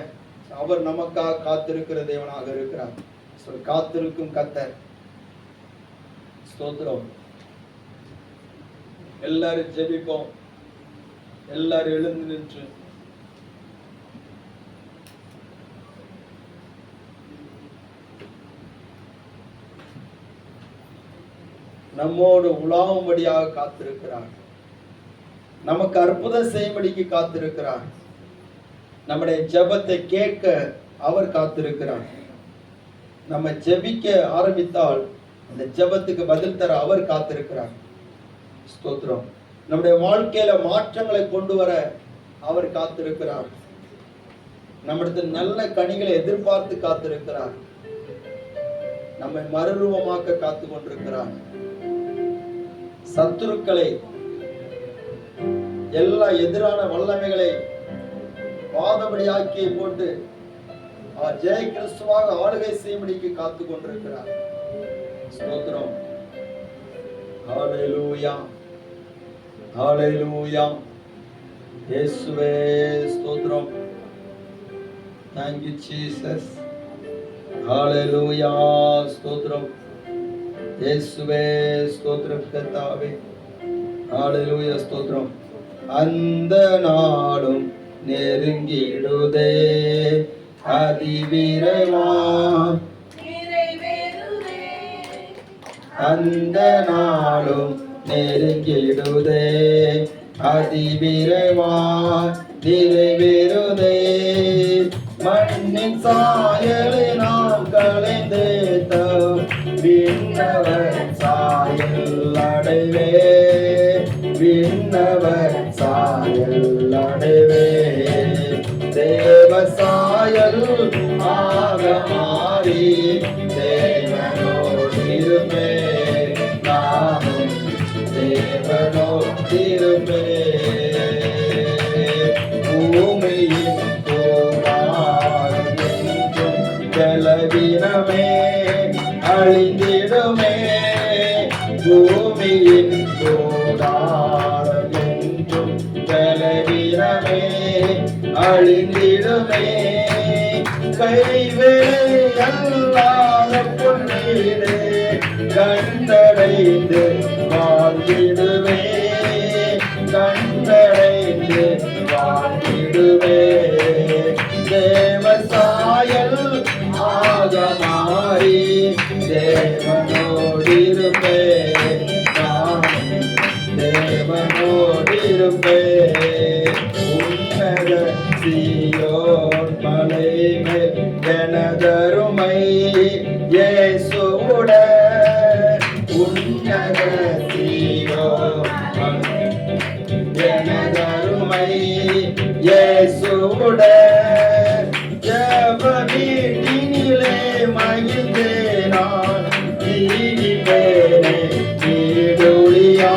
அவர் நமக்காக காத்திருக்கிற தேவனாக இருக்கிறார். காத்திருக்கும் கர்த்தர். ஸ்தோத்திரம். எல்லாரும் ஜெபிப்போம். எல்லாரும் எழுந்து நின்று நம்மோடு உலாவும்படியாக காத்திருக்கிறார். நமக்கு அற்புதம் செய்யும்படிக்கு காத்திருக்கிறார். நம்முடைய ஜெபத்தை கேட்க அவர் காத்திருக்கிறார். நம்ம ஜெபிக்க ஆரம்பித்தால் அந்த ஜெபத்துக்கு பதில் தர அவர் காத்திருக்கிறார். ஸ்தோத்திரம். நம்முடைய வாழ்க்கையில மாற்றங்களை கொண்டு வர அவர் காத்திருக்கிறார். நம்மிடத்தில் நல்ல கனிகளை எதிர்பார்த்து காத்திருக்கிறார். நம்மை மறுரூபமாக்க காத்து கொண்டிருக்கிறார். சத்துருக்களை, எல்லா எதிரான வல்லமைகளை வாதபடியாக்கி போட்டு அவர் ஜெய கிறிஸ்துவாக ஆளுகை செய்யும்படிக்கு காத்து கொண்டிருக்கிறார். ஸ்தோத்திரம். ஹalleluya, ஹalleluya. இயேசுவே ஸ்தோத்திரம். Thank you Jesus. ஹalleluya, ஸ்தோத்திரம். இயேசுவே ஸ்தோத்திரம் கர்த்தாவே. ஹalleluya, ஸ்தோத்திரம். அந்த நாளும் நெருங்கிடுதே அதிவிரைவா, அந்த நாளும் நெருங்கிடுதே அதிவிரைவா நிறைவேறுதே. மண்ணின் சாயலை நாம் களைந்து விண்ணவர் சாயல் அடைவே, விண்ணவர் சாயல் அடைவே. தேவ சாயல் ஆக மாறி தேவனோடு இருப்பே, நானும் தேவனோடு இருப்பே. பூமியின் போராடும் என்றும் பலவீனமே அழிந்திடுமே, பூமியின் போராடும் என்றும் பலவீனமே அழிந்திடுமே. கைவேலை அல்லாத பொன்னீரே கண்டடைந்து வாழ்ந்திடுவே, கண்டடைந்து வாழ்ந்திடுவே. தேவ சாயல் ஆக மாறி தேவனோடு இருப்பே, நான் தேவனோடு இருப்பே. உன்னத சீயோன் மலை மேல் எனதருமை இயேசுவுடன், உன்னத சீயோன் எனதருமை இயேசுவுடன். ஜெப வீட்டினிலே மகிழ்ந்தே நான் ஜீவிப்பேனே நீடொழியா,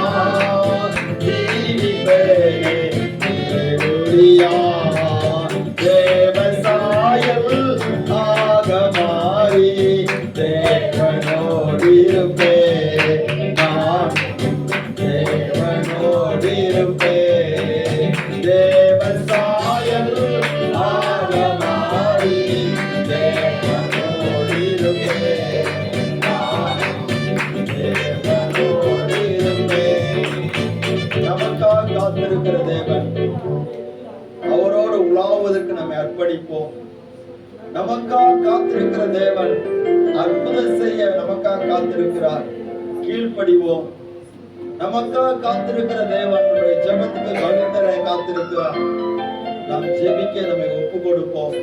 ஜீவிப்பேனே நீடொழியா. தேவ சாயல் ஆக மாறி தேவனோடு இருப்பே, நான் தேவனோடு இருப்பே. தேவ சாயல் ஆக மாறி தேவனோடு இருப்பே, நான் தேவனோடு இருப்பே. நமக்காக காத்திருக்கிற தேவன், அவரோடு உலாவுவதற்கு நம்மை அர்ப்பணிப்போம். நமக்காக காத்திருக்கிற தேவன் அற்புதம் செய்ய நமக்காக காத்திருக்கிறார். கீழ்ப்படிவோம். நமக்காக காத்திருக்கிற தேவன் நம்முடைய ஜெபத்துக்கு பதில் தர காத்திருக்கிறார். நாம் ஜெபிக்க நம்மை ஒப்பு கொடுப்போம்.